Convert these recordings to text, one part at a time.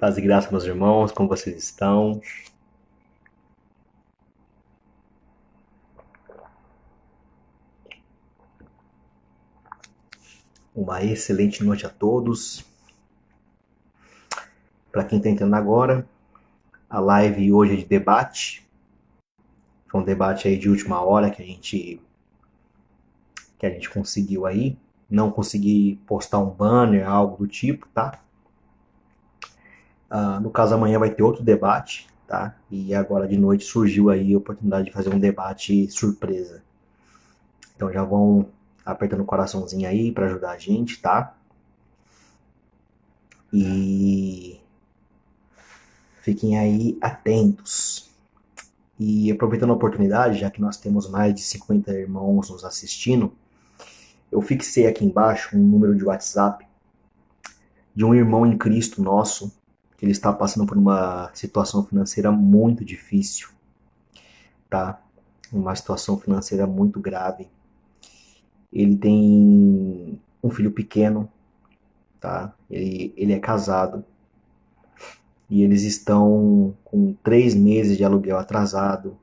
Paz e graça, meus irmãos, como vocês estão? Uma excelente noite a todos. Para quem está entrando agora, a live hoje é de debate. Foi um debate aí de última hora que a gente conseguiu aí. Não consegui postar um banner, algo do tipo, tá? No caso, amanhã vai ter outro debate, tá? E agora de noite surgiu aí a oportunidade de fazer um debate surpresa. Então já vão apertando o coraçãozinho aí para ajudar a gente, tá? E fiquem aí atentos. E aproveitando a oportunidade, já que nós temos mais de 50 irmãos nos assistindo, eu fixei aqui embaixo um número de WhatsApp de um irmão em Cristo nosso, que ele está passando por uma situação financeira muito difícil, tá? Uma situação financeira muito grave. Ele tem um filho pequeno, tá? Ele é casado e eles estão com 3 meses de aluguel atrasado,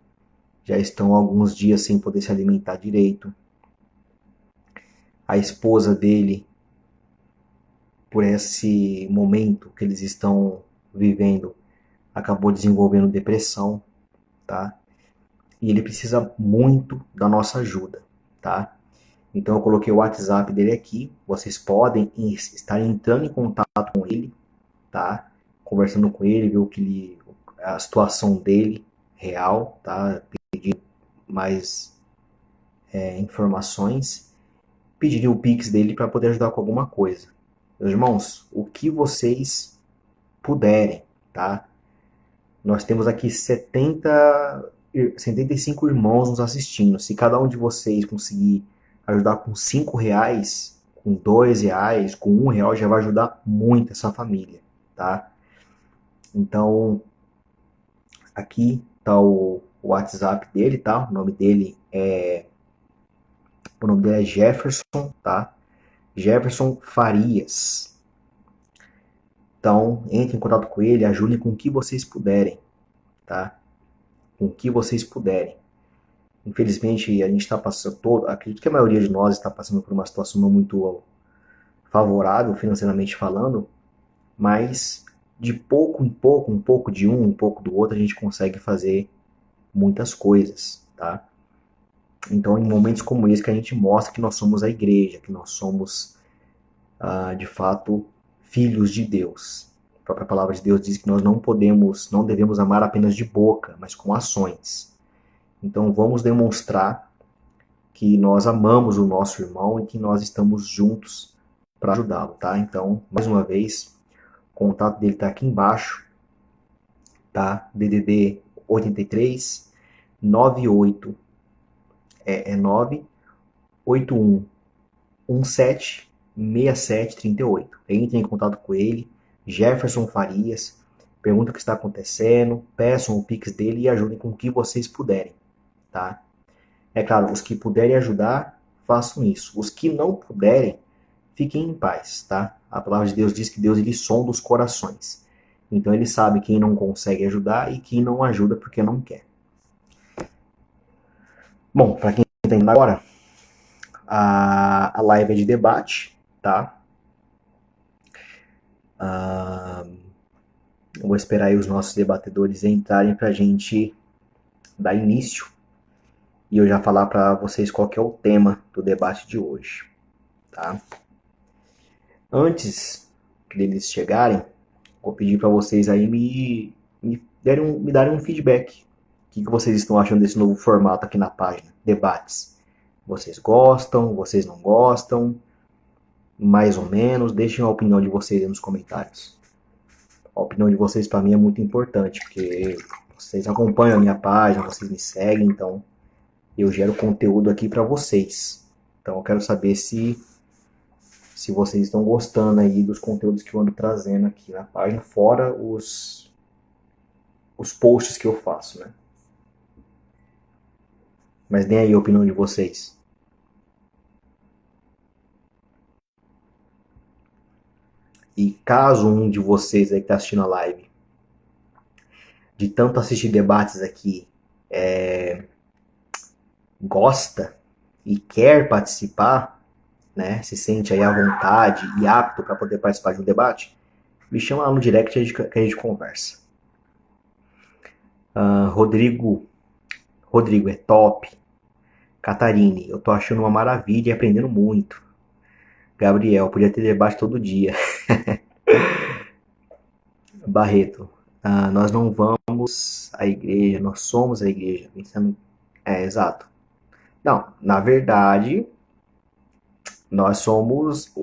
já estão alguns dias sem poder se alimentar direito. A esposa dele, por esse momento que eles estão vivendo, acabou desenvolvendo depressão, tá? E ele precisa muito da nossa ajuda, tá? Então eu coloquei o WhatsApp dele aqui, vocês podem estar entrando em contato com ele, tá? Conversando com ele, ver a situação dele real, tá? Pedir mais informações, pedir o Pix dele para poder ajudar com alguma coisa. Meus irmãos, o que vocês puderem, tá? Nós temos aqui 75 irmãos nos assistindo. Se cada um de vocês conseguir ajudar com R$ 5, com R$ 2, com R$ 1, já vai ajudar muito essa família, tá? Então, aqui tá o WhatsApp dele, tá? O nome dele é Jefferson, tá? Jefferson Farias. Então, entre em contato com ele, ajudem com o que vocês puderem, tá? Com o que vocês puderem. Infelizmente, a gente está passando, acredito que a maioria de nós está passando por uma situação não muito favorável financeiramente falando, mas de pouco em pouco, um pouco de um pouco do outro, a gente consegue fazer muitas coisas, tá? Então, em momentos como esse que a gente mostra que nós somos a igreja, que nós somos, de fato, filhos de Deus. A própria palavra de Deus diz que nós não devemos amar apenas de boca, mas com ações. Então, vamos demonstrar que nós amamos o nosso irmão e que nós estamos juntos para ajudá-lo, tá? Então, mais uma vez, o contato dele está aqui embaixo, tá? DDD 83 98 é 981 17 67 38. Entre em contato com ele, Jefferson Farias, pergunta o que está acontecendo, peçam o Pix dele e ajudem com o que vocês puderem, tá? É claro, os que puderem ajudar, façam isso. Os que não puderem, fiquem em paz, tá? A palavra de Deus diz que Deus ele sonda os corações. Então ele sabe quem não consegue ajudar e quem não ajuda porque não quer. Bom, para quem está indo agora, a live é de debate, tá? Eu vou esperar aí os nossos debatedores entrarem para a gente dar início e eu já falar para vocês qual que é o tema do debate de hoje, tá? Antes deles chegarem, vou pedir para vocês aí me darem um feedback. O que vocês estão achando desse novo formato aqui na página? Debates. Vocês gostam? Vocês não gostam? Mais ou menos? Deixem a opinião de vocês aí nos comentários. A opinião de vocês para mim é muito importante, porque vocês acompanham a minha página, vocês me seguem, então eu gero conteúdo aqui para vocês. Então eu quero saber se vocês estão gostando aí dos conteúdos que eu ando trazendo aqui na página, fora os posts que eu faço, né? Mas deem aí a opinião de vocês. E caso um de vocês aí que está assistindo a live, de tanto assistir debates aqui, gosta e quer participar, né, se sente aí à vontade e apto para poder participar de um debate, me chama lá no direct que a gente conversa. Rodrigo é top. Catarine, eu tô achando uma maravilha e aprendendo muito. Gabriel, podia ter debate todo dia. Barreto, nós não vamos à igreja, nós somos a igreja. Exato. Não, na verdade, nós somos,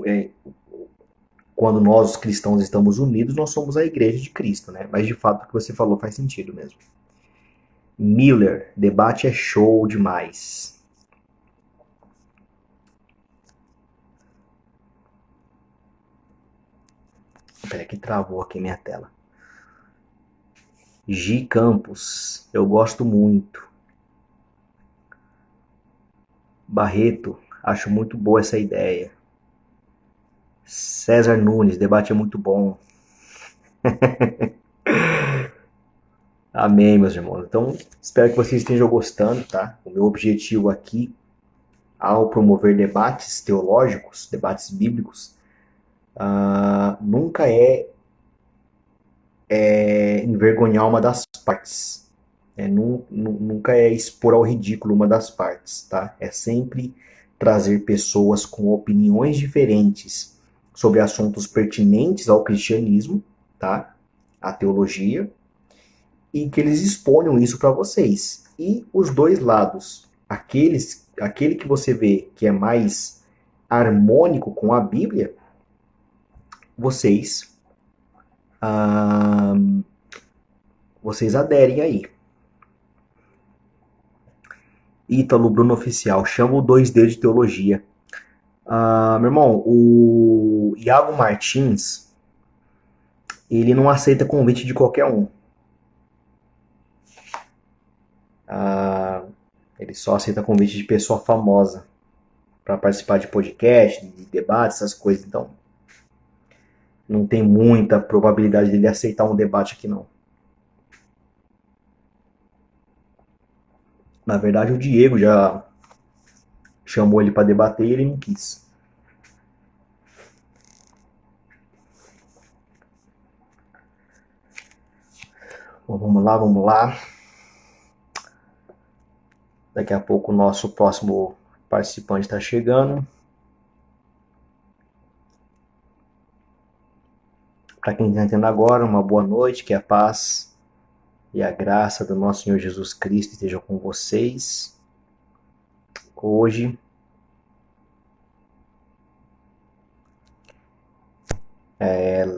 quando nós os cristãos estamos unidos, nós somos a igreja de Cristo, né? Mas de fato o que você falou faz sentido mesmo. Miller, debate é show demais. Peraí que travou aqui minha tela. G Campos, eu gosto muito. Barreto, acho muito boa essa ideia. César Nunes, debate é muito bom. Amém, meus irmãos. Então, espero que vocês estejam gostando, tá? O meu objetivo aqui, ao promover debates teológicos, debates bíblicos, nunca é envergonhar uma das partes. Nunca é expor ao ridículo uma das partes, tá? É sempre trazer pessoas com opiniões diferentes sobre assuntos pertinentes ao cristianismo, tá? A teologia, e que eles exponham isso para vocês. E os dois lados, aquele que você vê que é mais harmônico com a Bíblia, vocês aderem aí. Ítalo Bruno Oficial, chama o 2D de teologia. Meu irmão, o Iago Martins, ele não aceita convite de qualquer um. Ele só aceita convite de pessoa famosa para participar de podcast, de debates, essas coisas. Então, não tem muita probabilidade dele aceitar um debate aqui, não. Na verdade, o Diego já chamou ele para debater e ele não quis. Bom, vamos lá. Daqui a pouco o nosso próximo participante está chegando. Para quem está entrando agora, uma boa noite, que a paz e a graça do nosso Senhor Jesus Cristo estejam com vocês. Hoje,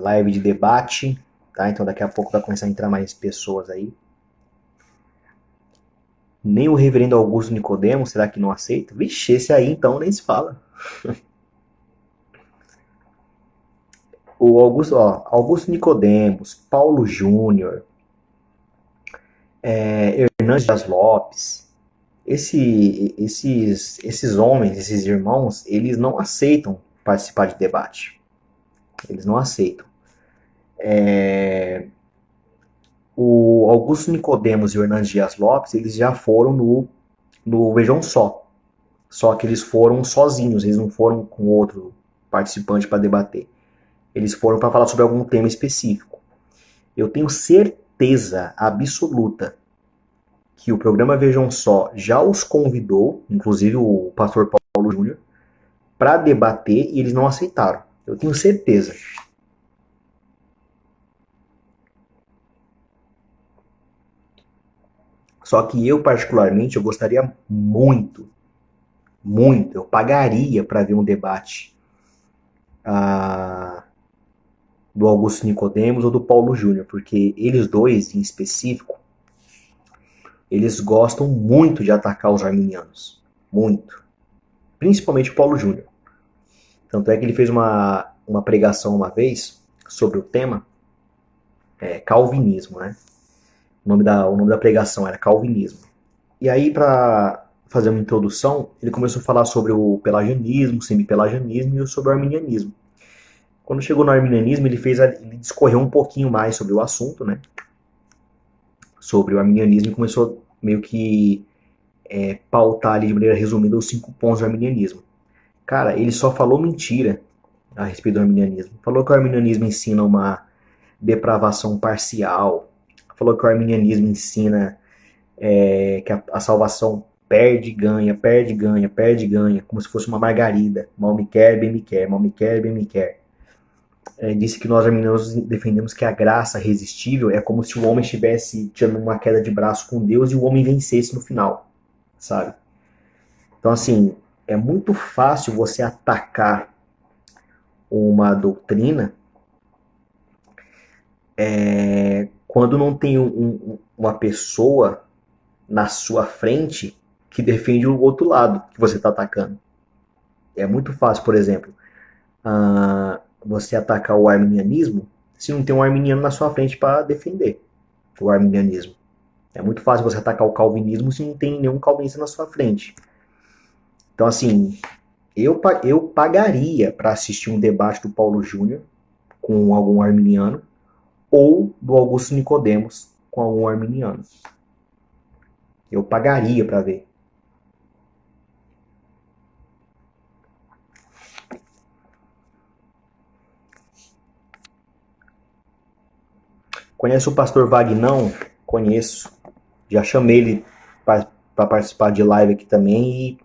live de debate, tá? Então daqui a pouco vai começar a entrar mais pessoas aí. Nem o reverendo Augusto Nicodemos, será que não aceita? Vixe, esse aí então nem se fala. O Augusto Nicodemos, Paulo Júnior, Hernandes Dias Lopes, esses homens, esses irmãos, eles não aceitam participar de debate. Eles não aceitam. O Augusto Nicodemos e o Hernandes Dias Lopes, eles já foram no Vejam Só. Só que eles foram sozinhos, eles não foram com outro participante para debater. Eles foram para falar sobre algum tema específico. Eu tenho certeza absoluta que o programa Vejam Só já os convidou, inclusive o pastor Paulo Júnior, para debater e eles não aceitaram. Eu tenho certeza. Só que eu, particularmente, eu gostaria muito, eu pagaria para ver um debate do Augusto Nicodemos ou do Paulo Júnior, porque eles dois, em específico, eles gostam muito de atacar os arminianos. Muito. Principalmente o Paulo Júnior. Tanto é que ele fez uma pregação uma vez sobre o tema calvinismo, né? O nome da pregação era Calvinismo. E aí, para fazer uma introdução, ele começou a falar sobre o pelagianismo, o semipelagianismo e sobre o arminianismo. Quando chegou no arminianismo, ele discorreu um pouquinho mais sobre o assunto, né? Sobre o arminianismo e começou meio que pautar ali de maneira resumida os 5 pontos do arminianismo. Cara, ele só falou mentira a respeito do arminianismo. Falou que o arminianismo ensina uma depravação parcial. Falou que o arminianismo ensina que a salvação perde, ganha, perde, ganha, perde, ganha, como se fosse uma margarida. Mal me quer, bem me quer, mal me quer, bem me quer. Disse que nós arminianos defendemos que a graça irresistível é como se o homem estivesse tirando uma queda de braço com Deus e o homem vencesse no final, sabe? Então, assim, é muito fácil você atacar uma doutrina quando não tem uma pessoa na sua frente que defende o outro lado que você está atacando. É muito fácil, por exemplo, você atacar o arminianismo se não tem um arminiano na sua frente para defender o arminianismo. É muito fácil você atacar o calvinismo se não tem nenhum calvinista na sua frente. Então, assim, eu pagaria para assistir um debate do Paulo Júnior com algum arminiano ou do Augusto Nicodemos com algum arminiano. Eu pagaria para ver. Conhece o pastor Vagnão? Conheço. Já chamei ele para participar de live aqui também e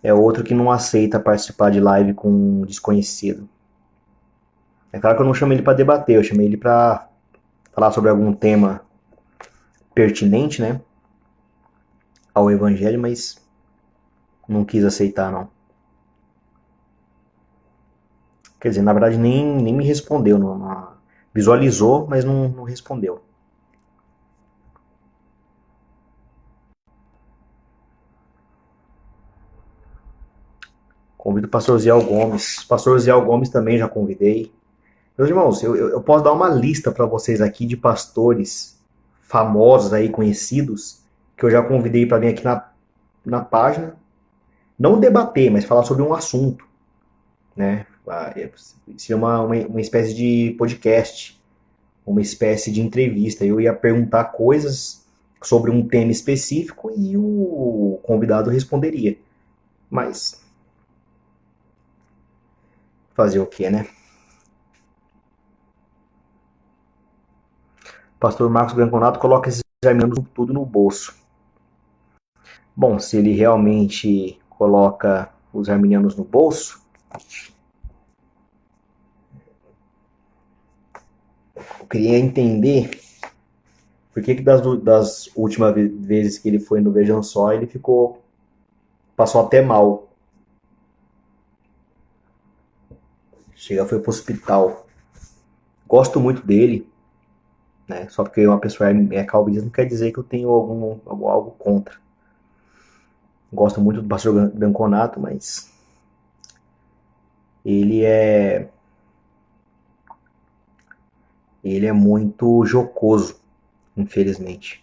é outro que não aceita participar de live com um desconhecido. É claro que eu não chamei ele para debater, eu chamei ele para falar sobre algum tema pertinente, né, ao evangelho, mas não quis aceitar, não. Quer dizer, na verdade nem me respondeu, não visualizou, mas não respondeu. Convido o pastor Ziel Gomes. Pastor Ziel Gomes também já convidei. Meus irmãos, eu posso dar uma lista para vocês aqui de pastores famosos aí, conhecidos, que eu já convidei para vir aqui na página. Não debater, mas falar sobre um assunto, né? Seria uma espécie de podcast, uma espécie de entrevista. Eu ia perguntar coisas sobre um tema específico e o convidado responderia. Mas fazer o quê, né? Pastor Marcos Branconato coloca esses arminianos tudo no bolso. Bom, se ele realmente coloca os arminianos no bolso, eu queria entender por que das últimas vezes que ele foi no Vejam Só, ele passou até mal. Chega, foi pro hospital. Gosto muito dele, né? Só porque uma pessoa é calvinista não quer dizer que eu tenho algo contra. Gosto muito do pastor Branconato, mas ele é muito jocoso, infelizmente.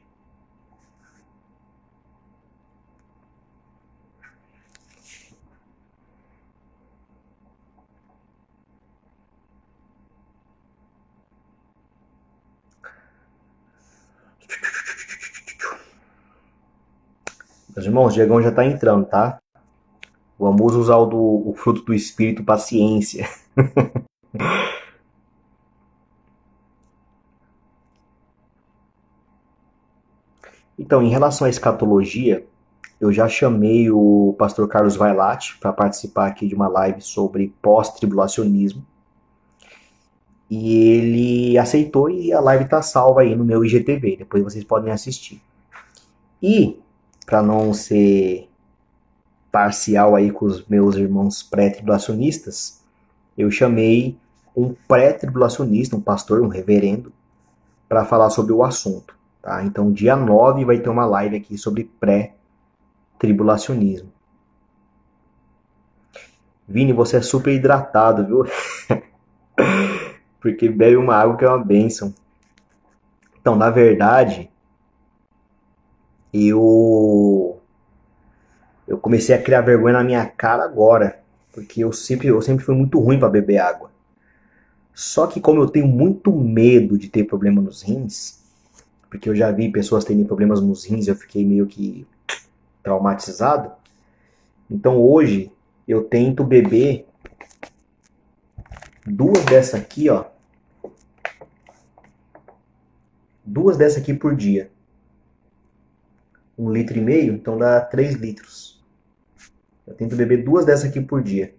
Meus irmãos, o Diegão já tá entrando, tá? Vamos usar o fruto do espírito, paciência. Então, em relação à escatologia, eu já chamei o pastor Carlos Vailate para participar aqui de uma live sobre pós-tribulacionismo. E ele aceitou e a live tá salva aí no meu IGTV. Depois vocês podem assistir. E, para não ser parcial aí com os meus irmãos pré-tribulacionistas, eu chamei um pré-tribulacionista, um pastor, um reverendo, para falar sobre o assunto. Tá? Então, dia 9 vai ter uma live aqui sobre pré-tribulacionismo. Vini, você é super hidratado, viu? Porque bebe uma água que é uma bênção. Então, na verdade, eu comecei a criar vergonha na minha cara agora, porque eu sempre fui muito ruim para beber água. Só que como eu tenho muito medo de ter problema nos rins, porque eu já vi pessoas terem problemas nos rins, eu fiquei meio que traumatizado. Então hoje eu tento beber duas dessa aqui, ó. Duas dessa aqui por dia. 1,5 litro, então dá 3 litros. Eu tento beber duas dessa aqui por dia.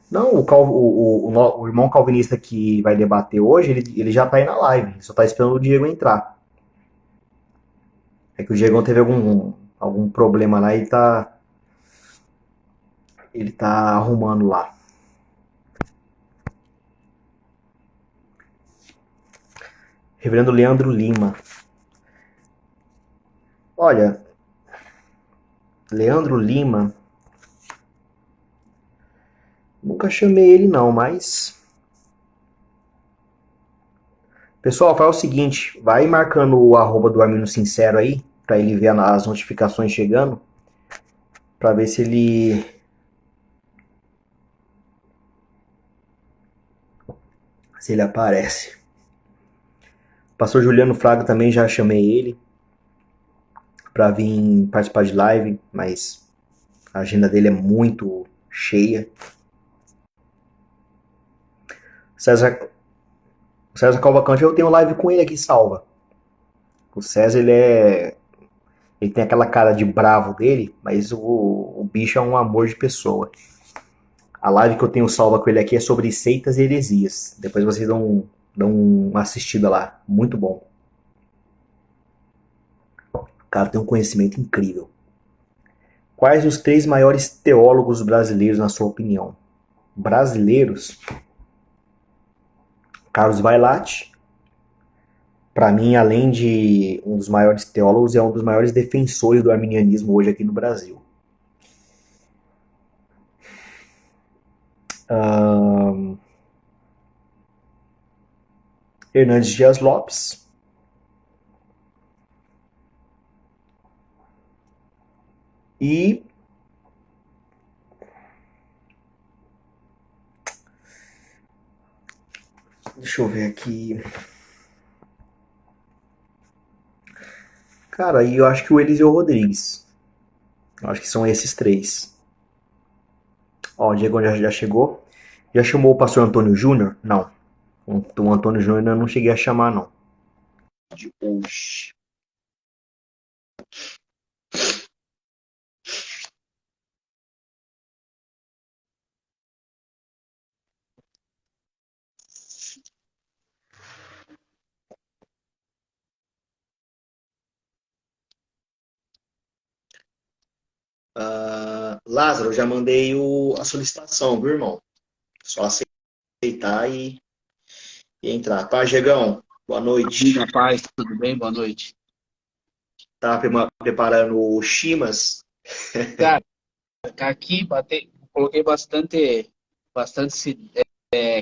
Não, o irmão calvinista que vai debater hoje, ele já tá aí na live, só tá esperando o Diego entrar. É que o Diego teve algum problema lá e ele tá arrumando lá. Reverendo Leandro Lima. Olha, Leandro Lima, nunca chamei ele não, mas... Pessoal, faz o seguinte, vai marcando o arroba do Armino Sincero aí, pra ele ver as notificações chegando, pra ver se ele aparece. Pastor Juliano Fraga também já chamei ele pra vir participar de live, mas a agenda dele é muito cheia. César Cavalcante, eu tenho live com ele aqui salva. O César, ele tem aquela cara de bravo dele, mas o bicho é um amor de pessoa. A live que eu tenho salva com ele aqui é sobre seitas e heresias. Depois vocês dão uma assistida lá. Muito bom. O cara tem um conhecimento incrível. Quais os 3 maiores teólogos brasileiros, na sua opinião? Brasileiros? Carlos Vailate. Para mim, além de um dos maiores teólogos, é um dos maiores defensores do arminianismo hoje aqui no Brasil. Hernandes Dias Lopes. E deixa eu ver aqui. Cara, e eu acho que o Eliseu Rodrigues. Eu acho que são esses 3. Ó, o Diego já chegou. Já chamou o pastor Antônio Júnior? Não. O Antônio Júnior eu não cheguei a chamar, não. De hoje. Lázaro, já mandei a solicitação, viu, irmão? Só aceitar e entrar. Tá, Diegão? Boa noite. Rapaz, tudo bem? Boa noite. Tá preparando o Chimas? Cara, aqui coloquei bastante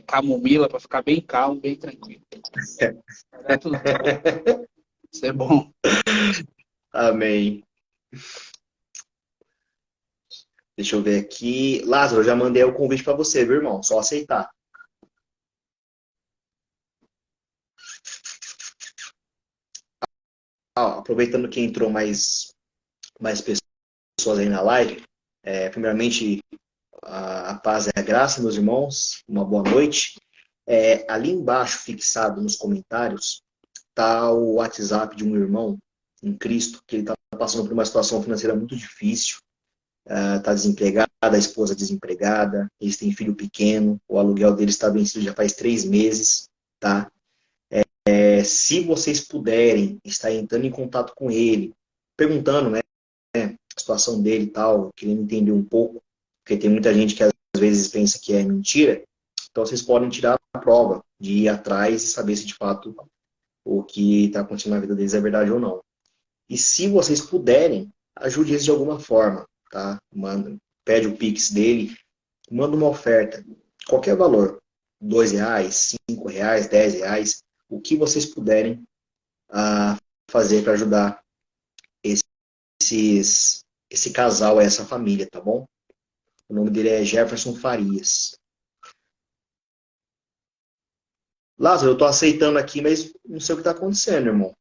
camomila para ficar bem calmo, bem tranquilo. Tá tudo certo. Isso é bom. Amém. Deixa eu ver aqui. Lázaro, já mandei o convite para você, viu, irmão? Só aceitar. Aproveitando que entrou mais pessoas aí na live, primeiramente, a paz e a graça, meus irmãos. Uma boa noite. Ali embaixo, fixado nos comentários, tá o WhatsApp de um irmão em Cristo, que ele está passando por uma situação financeira muito difícil. Está desempregado, a esposa desempregada, eles têm filho pequeno, o aluguel deles está vencido já faz 3 meses, tá? Se vocês puderem estar entrando em contato com ele, perguntando, né, a situação dele e tal, querendo entender um pouco, porque tem muita gente que às vezes pensa que é mentira, então vocês podem tirar a prova de ir atrás e saber se de fato o que está acontecendo na vida deles é verdade ou não. E se vocês puderem, ajude eles de alguma forma, tá? Pede o Pix dele, manda uma oferta, qualquer valor, R$ 2, R$ 5, R$ 10, o que vocês puderem fazer para ajudar esses esse casal, essa família, tá bom? O nome dele é Jefferson Farias. Lázaro, eu tô aceitando aqui, mas não sei o que tá acontecendo, irmão.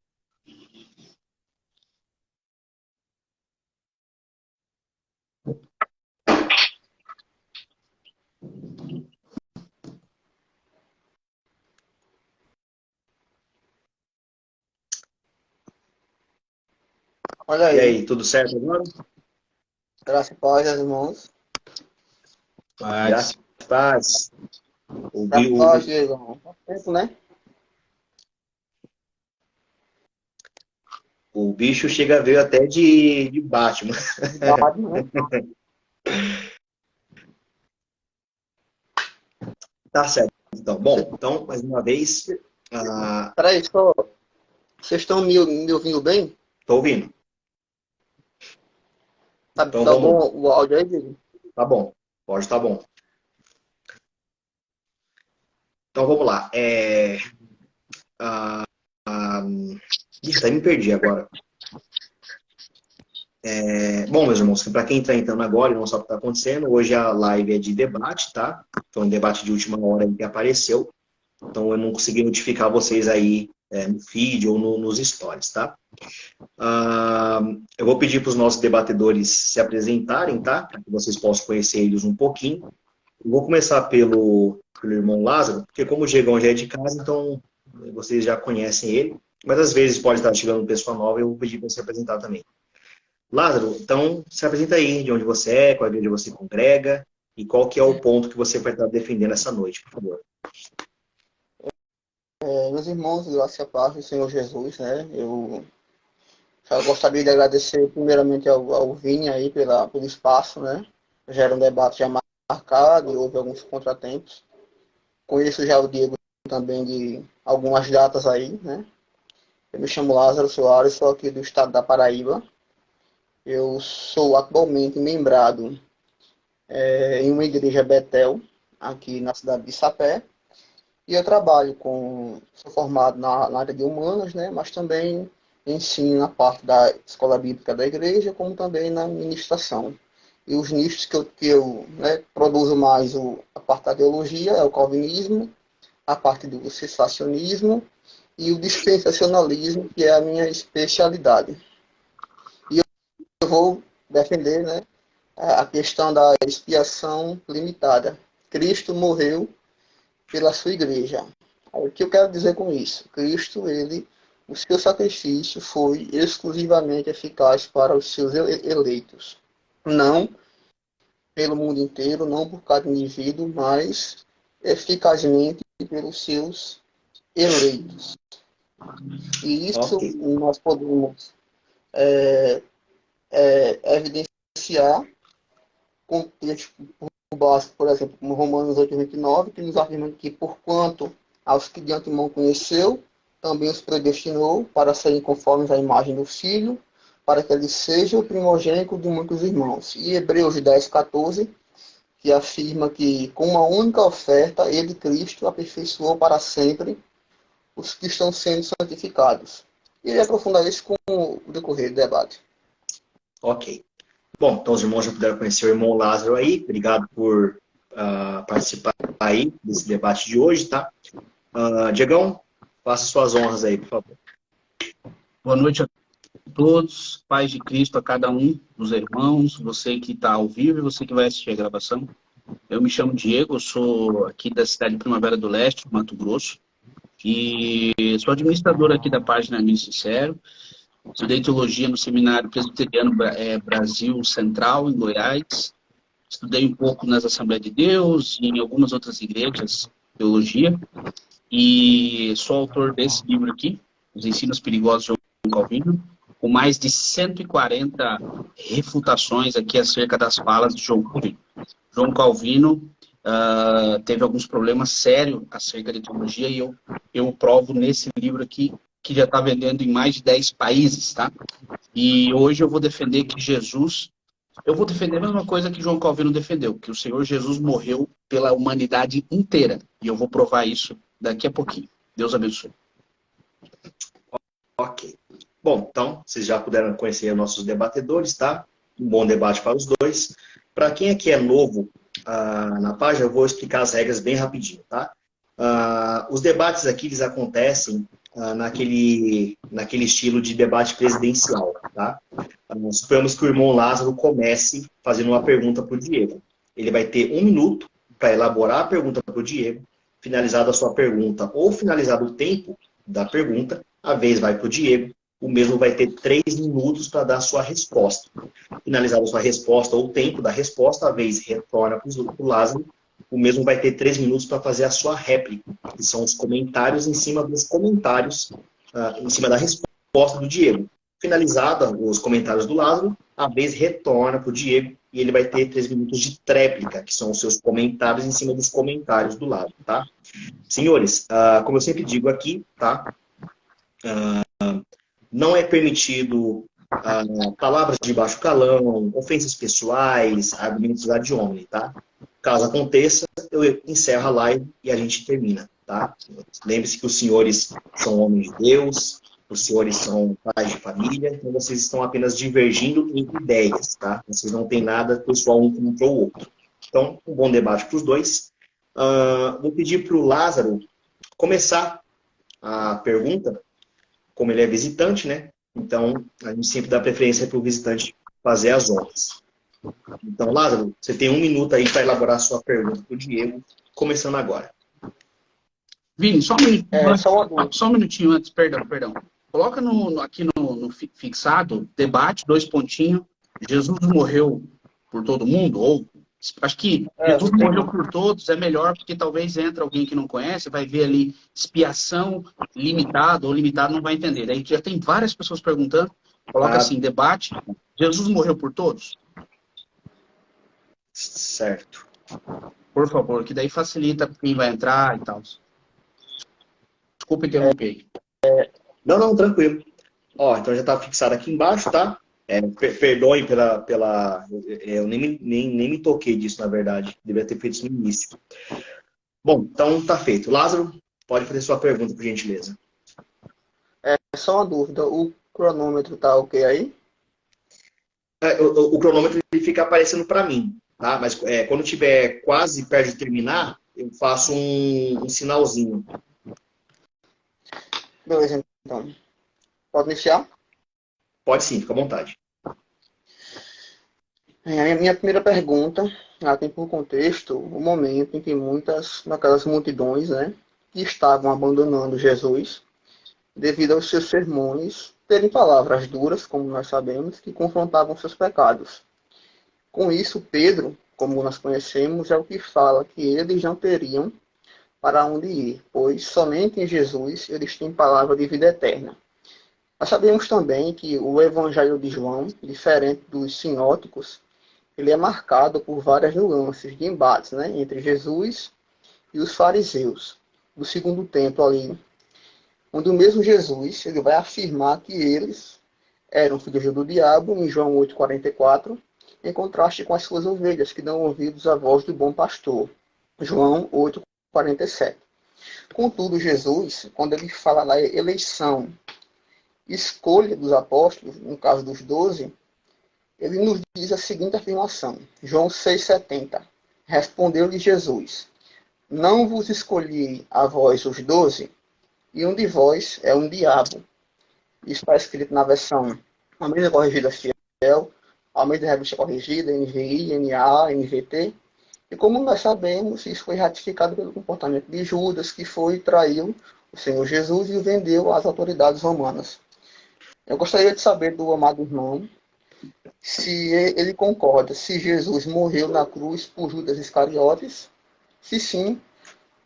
Olha E aí, aí, tudo certo agora? graças a paz, irmãos. Paz. Graças a Deus. Graças a O, paz, Diego. Faz tempo, né? o bicho chega a ver até de Batman. De Batman, né? Tá certo. Então, bom, então, mais uma vez, Peraí, só. Vocês estão me ouvindo bem? tô ouvindo. Então Tá vamos bom lá. o áudio aí, Diego? Tá bom. Pode tá bom. Então vamos lá. Ih, até me perdi agora. Bom, meus irmãos, para quem está entrando agora e não sabe o que está acontecendo, hoje a live é de debate, tá? Foi um debate de última hora que apareceu. Então eu não consegui notificar vocês aí no feed ou nos stories, tá? Eu vou pedir para os nossos debatedores se apresentarem, tá? Para que vocês possam conhecer eles um pouquinho. Eu vou começar pelo irmão Lázaro, porque como o Diegão já é de casa, então vocês já conhecem ele. Mas às vezes pode estar chegando pessoa nova e eu vou pedir para se apresentar também. Lázaro, então se apresenta aí, de onde você é, qual igreja você congrega e qual que é o ponto que você vai estar defendendo essa noite, por favor. Meus irmãos, graças a paz do Senhor Jesus, né? Eu só gostaria de agradecer primeiramente ao Vini aí pelo espaço, né? Já era um debate já marcado e houve alguns contratempos. Conheço já o Diego também de algumas datas aí, né? Eu me chamo Lázaro Soares, sou aqui do estado da Paraíba. Eu sou atualmente membrado em uma igreja Betel, aqui na cidade de Sapé. E eu sou formado na área de humanas, né, mas também ensino na parte da escola bíblica da igreja, como também na ministração. E os nichos que eu produzo mais a parte da teologia é o calvinismo, a parte do cessacionismo e o dispensacionalismo, que é a minha especialidade. E eu vou defender, né, a questão da expiação limitada. Cristo morreu pela sua igreja. O que eu quero dizer com isso? Cristo, o seu sacrifício foi exclusivamente eficaz para os seus eleitos. Não pelo mundo inteiro, não por cada indivíduo, mas eficazmente pelos seus eleitos. E isso Ok, nós podemos evidenciar com texto básico, por exemplo, como Romanos 8:29, que nos afirma que porquanto aos que de antemão conheceu, também os predestinou para serem conformes à imagem do Filho, para que ele seja o primogênito de muitos irmãos. E Hebreus 10:14, que afirma que com uma única oferta, ele, Cristo, aperfeiçoou para sempre os que estão sendo santificados. E ele aprofundar isso com o decorrer do debate. ok. Bom, então os irmãos já puderam conhecer o irmão Lázaro aí. Obrigado por participar aí desse debate de hoje, tá? Diegão, faça suas honras aí, por favor. Boa noite a todos. Paz de Cristo a cada um dos irmãos. Você que está ao vivo e você que vai assistir a gravação. Eu me chamo Diego, eu sou aqui da cidade de Primavera do Leste, Mato Grosso. E sou administrador aqui da página Amigo Sincero. Estudei teologia no Seminário Presbiteriano Brasil Central, em Goiás. Estudei um pouco nas Assembleias de Deus e em algumas outras igrejas, teologia. E sou autor desse livro aqui, Os Ensinos Perigosos de João Calvino, com mais de 140 refutações aqui acerca das falas de João Calvino. João Calvino teve alguns problemas sérios acerca de teologia e eu provo nesse livro aqui, que já está vendendo em mais de 10 países, tá? E hoje eu vou defender que eu vou defender a mesma coisa que João Calvino defendeu, que o Senhor Jesus morreu pela humanidade inteira. E eu vou provar isso daqui a pouquinho. Deus abençoe. Ok. Bom, então, vocês já puderam conhecer nossos debatedores, tá? um bom debate para os dois. Para quem aqui é novo na página, eu vou explicar as regras bem rapidinho, tá? Os debates aqui, eles acontecem naquele estilo de debate presidencial, tá? Suponhamos que o irmão Lázaro comece fazendo uma pergunta para o Diego. Ele vai ter 1 minuto para elaborar a pergunta para o Diego. Finalizada a sua pergunta ou finalizado o tempo da pergunta, a vez vai para o Diego. O mesmo vai ter 3 minutos para dar a sua resposta. Finalizada a sua resposta ou o tempo da resposta, a vez retorna para o Lázaro. O mesmo vai ter 3 minutos para fazer a sua réplica, que são os comentários em cima dos comentários, em cima da resposta do Diego. Finalizada os comentários do Lázaro, a vez retorna para o Diego e ele vai ter 3 minutos de tréplica, que são os seus comentários em cima dos comentários do Lázaro, tá? Senhores, como eu sempre digo aqui, tá? Não é permitido palavras de baixo calão, ofensas pessoais, argumentos ad hominem, tá? Caso aconteça, eu encerro a live e a gente termina, tá? Lembre-se que os senhores são homens de Deus, os senhores são pais de família, então vocês estão apenas divergindo em ideias, tá? Vocês não têm nada pessoal um contra o outro. Então, um bom debate para os dois. Vou pedir para o Lázaro começar a pergunta, como ele é visitante, né? Então, a gente sempre dá preferência para o visitante fazer as honras. Então, Lázaro, você tem 1 minuto aí para elaborar a sua pergunta para o Diego, começando agora. Vini, só um minutinho, Só um minutinho antes, perdão. Coloca aqui no fixado, debate, 2 pontinhos, Jesus morreu por todo mundo, ou acho que Jesus morreu por todos, é melhor, porque talvez entre alguém que não conhece, vai ver ali expiação limitado ou limitado, não vai entender. Daí já tem várias pessoas perguntando, coloca assim, debate, Jesus morreu por todos? Certo. Por favor, que daí facilita quem vai entrar e tal. Desculpa interromper. Não, tranquilo. Ó, então já está fixado aqui embaixo, tá? Perdoe pela... Eu nem me toquei disso, na verdade. Deveria ter feito isso no início. Bom, então tá feito. Lázaro, pode fazer sua pergunta, por gentileza. Só uma dúvida, o cronômetro tá ok aí? O cronômetro ele fica aparecendo para mim, tá? Mas quando tiver quase perto de terminar, eu faço um sinalzinho. Beleza, então. Pode iniciar? Pode sim, fica à vontade. A minha primeira pergunta, ela tem por contexto o momento em que muitas daquelas multidões, né, que estavam abandonando Jesus, devido aos seus sermões terem palavras duras, como nós sabemos, que confrontavam seus pecados. Com isso, Pedro, como nós conhecemos, é o que fala que eles não teriam para onde ir, pois somente em Jesus eles têm palavra de vida eterna. Nós sabemos também que o Evangelho de João, diferente dos sinóticos, ele é marcado por várias nuances de embates, né, entre Jesus e os fariseus, do segundo templo ali, onde o mesmo Jesus ele vai afirmar que eles eram filhos do diabo, em João 8,44, em contraste com as suas ovelhas, que dão ouvidos à voz do bom pastor, João 8,47. Contudo, Jesus, quando ele fala da eleição, escolha dos apóstolos, no caso dos 12, ele nos diz a seguinte afirmação, João 6,70. Respondeu-lhe Jesus, não vos escolhi a vós os 12, e um de vós é um diabo. Isso está escrito na versão Almeida Corrigida Fiel, Almeida Revista Corrigida, NVI, NA, NVT. E como nós sabemos, isso foi ratificado pelo comportamento de Judas, que foi e traiu o Senhor Jesus e o vendeu às autoridades romanas. Eu gostaria de saber do amado irmão se ele concorda, se Jesus morreu na cruz por Judas Iscariotes, se sim,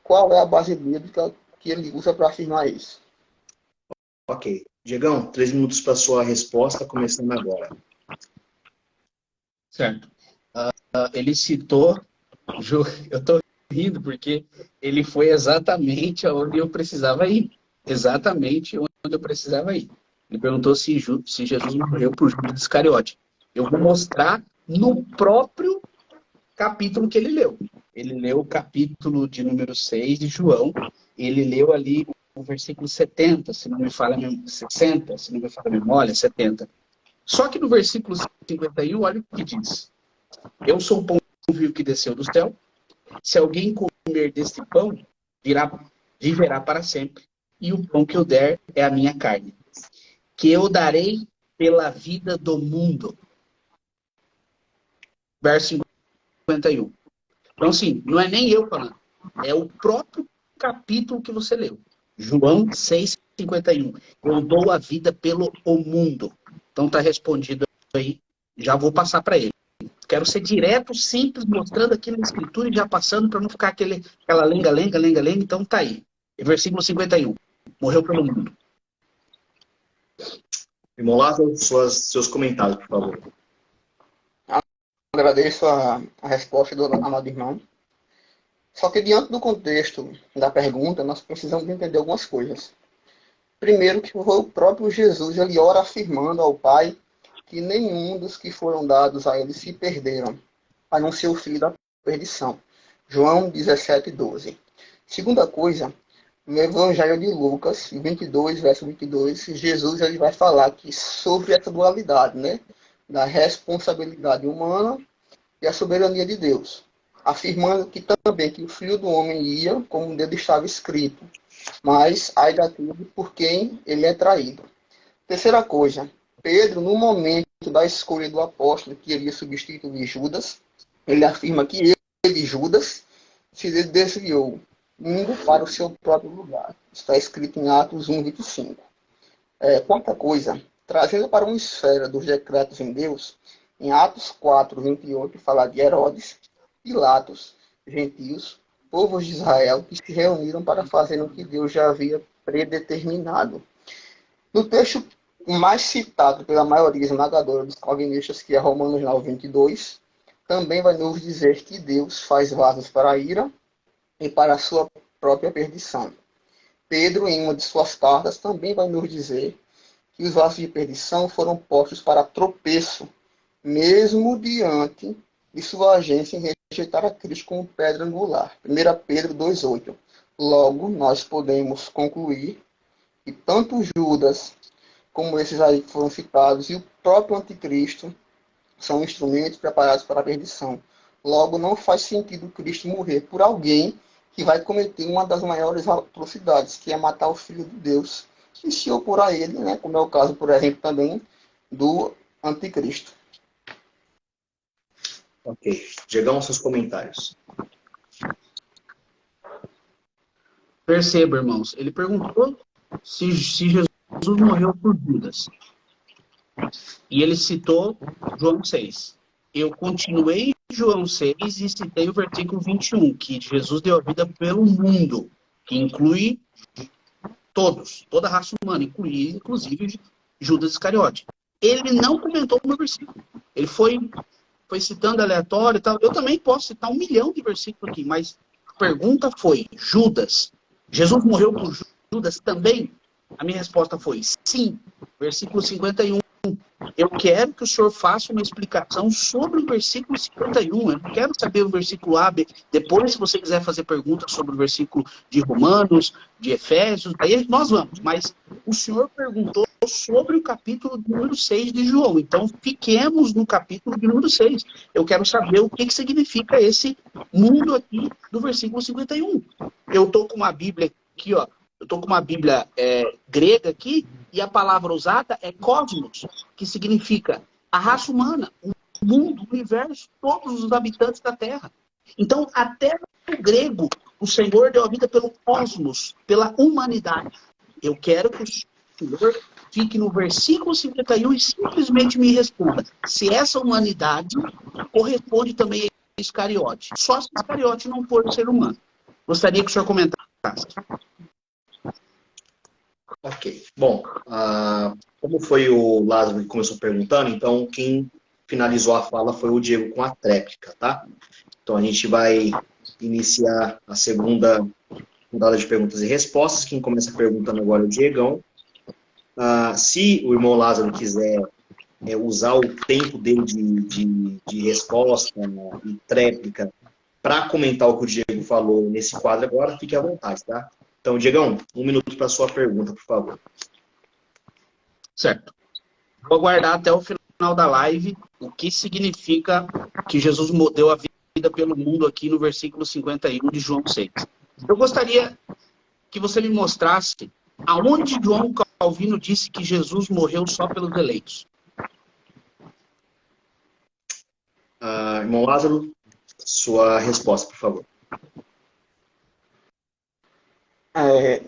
qual é a base bíblica que ele usa para afirmar isso. Ok. Diegão, 3 minutos para sua resposta, começando agora. Certo. Ele citou, eu estou rindo porque ele foi exatamente onde eu precisava ir. Exatamente onde eu precisava ir. Ele perguntou se Jesus morreu por Judas Iscariote. Eu vou mostrar no próprio capítulo que ele leu. Ele leu o capítulo de número 6 de João. Ele leu ali o versículo 70, se não me falha 60, se não me falha a memória, 70. Só que no versículo 51, olha o que diz. Eu sou o pão vivo que desceu do céu. Se alguém comer deste pão, viverá para sempre. E o pão que eu der é a minha carne, que eu darei pela vida do mundo. Verso 51. Então, assim, não é nem eu falando. É o próprio capítulo que você leu. João 6,51. Eu dou a vida pelo o mundo. Então está respondido aí. Já vou passar para ele. Quero ser direto, simples, mostrando aqui na escritura e já passando para não ficar aquela lenga. Então tá aí. Versículo 51. Morreu pelo mundo. Irmão Lázaro, seus comentários, por favor. Agradeço a resposta do amado irmão. Só que diante do contexto da pergunta, nós precisamos entender algumas coisas. Primeiro, que foi o próprio Jesus, ele ora afirmando ao Pai que nenhum dos que foram dados a ele se perderam, a não ser o filho da perdição. João 17:12. Segunda coisa, no Evangelho de Lucas, 22, verso 22, Jesus ele vai falar que sobre essa dualidade, né, da responsabilidade humana e a soberania de Deus, afirmando que também que o Filho do Homem ia, como dele estava escrito, mas ai daquele por quem ele é traído. Terceira coisa, Pedro, no momento da escolha do apóstolo que iria substituir Judas, ele afirma que ele, Judas, se desviou, indo para o seu próprio lugar. Está escrito em Atos 1:25. Quarta coisa, trazendo para uma esfera dos decretos em Deus, em Atos 4:28, fala de Herodes, Pilatos, gentios, povos de Israel, que se reuniram para fazer o que Deus já havia predeterminado. No texto mais citado pela maioria esmagadora dos calvinistas, que é Romanos 9:22, também vai nos dizer que Deus faz vasos para a ira e para a sua própria perdição. Pedro, em uma de suas cartas, também vai nos dizer que os vasos de perdição foram postos para tropeço, mesmo diante de sua agência em rejeitar a Cristo como pedra angular. 1 Pedro 2:8. Logo, nós podemos concluir que tanto Judas como esses aí que foram citados, e o próprio anticristo, são instrumentos preparados para a perdição. Logo, não faz sentido Cristo morrer por alguém que vai cometer uma das maiores atrocidades, que é matar o Filho de Deus, e se opor a ele, né, como é o caso, por exemplo, também do anticristo. Ok. Diegão, seus comentários. Perceba, irmãos. Ele perguntou se Jesus morreu por Judas. E ele citou João 6. Eu continuei em João 6 e citei o versículo 21, que Jesus deu a vida pelo mundo, que inclui todos, toda a raça humana, inclusive Judas Iscariote. Ele não comentou o meu versículo. Ele foi citando aleatório e tal. Eu também posso citar 1 milhão de versículos aqui, mas a pergunta foi, Judas, Jesus morreu por Judas também? A minha resposta foi sim. Versículo 51. Eu quero que o senhor faça uma explicação sobre o versículo 51. Eu não quero saber o versículo A, B. Depois, se você quiser fazer perguntas sobre o versículo de Romanos, de Efésios, aí nós vamos. Mas o senhor perguntou sobre o capítulo número 6 de João. Então, fiquemos no capítulo de número 6. Eu quero saber o que significa esse mundo aqui do versículo 51. Eu estou com uma Bíblia aqui, ó. Eu estou com uma Bíblia grega aqui, e a palavra usada é cosmos, que significa a raça humana, o mundo, o universo, todos os habitantes da Terra. Então, até no grego, o Senhor deu a vida pelo cosmos, pela humanidade. Eu quero que o Senhor fique no versículo 51 e simplesmente me responda se essa humanidade corresponde também a Iscariote. Só se Iscariote não for um ser humano. Gostaria que o senhor comentasse. Ok. Bom, como foi o Lázaro que começou perguntando, então quem finalizou a fala foi o Diego com a tréplica, tá? Então a gente vai iniciar a segunda rodada de perguntas e respostas. Quem começa perguntando agora é o Diegão. Se o irmão Lázaro quiser usar o tempo dele de resposta e tréplica para comentar o que o Diego falou nesse quadro agora, fique à vontade, tá? Então, Diegão, 1 minuto para a sua pergunta, por favor. Certo. Vou aguardar até o final final da live o que significa que Jesus deu a vida pelo mundo aqui no versículo 51 de João 6. Eu gostaria que você me mostrasse aonde João Calvino disse que Jesus morreu só pelos eleitos. Irmão Lázaro, sua resposta, por favor.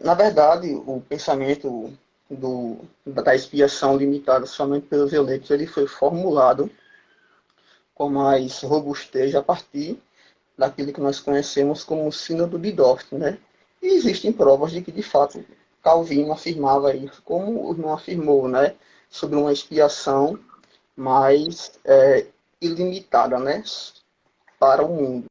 Na verdade, o pensamento da expiação limitada somente pelos eleitos, ele foi formulado com mais robustez a partir daquilo que nós conhecemos como o Sínodo de Dort, né? E existem provas de que, de fato, Calvino afirmava isso, como o irmão afirmou, né? Sobre uma expiação mais ilimitada, né? Para o mundo.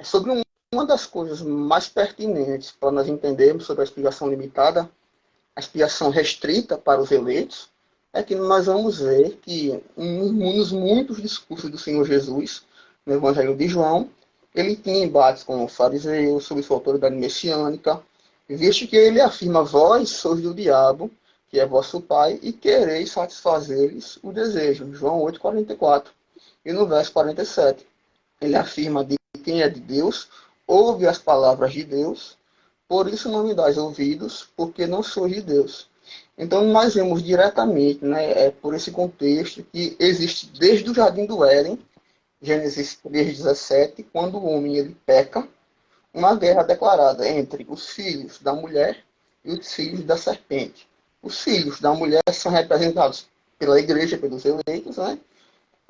Sobre uma das coisas mais pertinentes para nós entendermos sobre a expiação limitada, a expiação restrita para os eleitos, é que nós vamos ver que nos muitos discursos do Senhor Jesus, no Evangelho de João, ele tinha embates com os fariseus sobre sua autoridade messiânica, visto que ele afirma: vós sois do diabo, que é vosso pai, e quereis satisfazer-lhes o desejo. João 8,44. E no verso 47, ele afirma: de quem é de Deus, ouve as palavras de Deus, por isso não me dás ouvidos, porque não sou de Deus. Então nós vemos diretamente, né, por esse contexto, que existe desde o Jardim do Éden, Gênesis 3,17, quando o homem ele peca, uma guerra declarada entre os filhos da mulher e os filhos da serpente. Os filhos da mulher são representados pela igreja, pelos eleitos, né,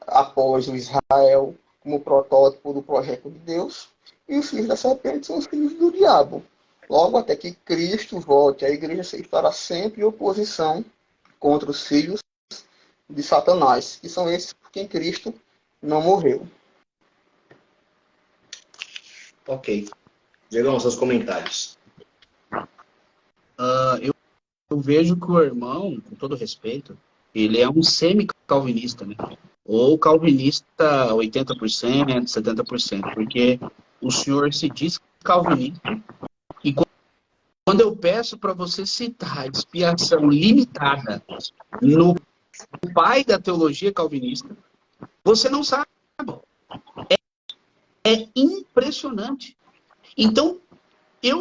após o Israel como protótipo do projeto de Deus, e os filhos da serpente são os filhos do diabo. Logo, até que Cristo volte, a igreja estará sempre em oposição contra os filhos de Satanás, que são esses por quem Cristo não morreu. Ok. Diegão, seus comentários. Eu vejo que o irmão, com todo respeito, ele é um semi-calvinista, né? Ou calvinista 80%, 70%, porque o senhor se diz calvinista. E quando eu peço para você citar a expiação limitada no pai da teologia calvinista, você não sabe. É impressionante. Então, eu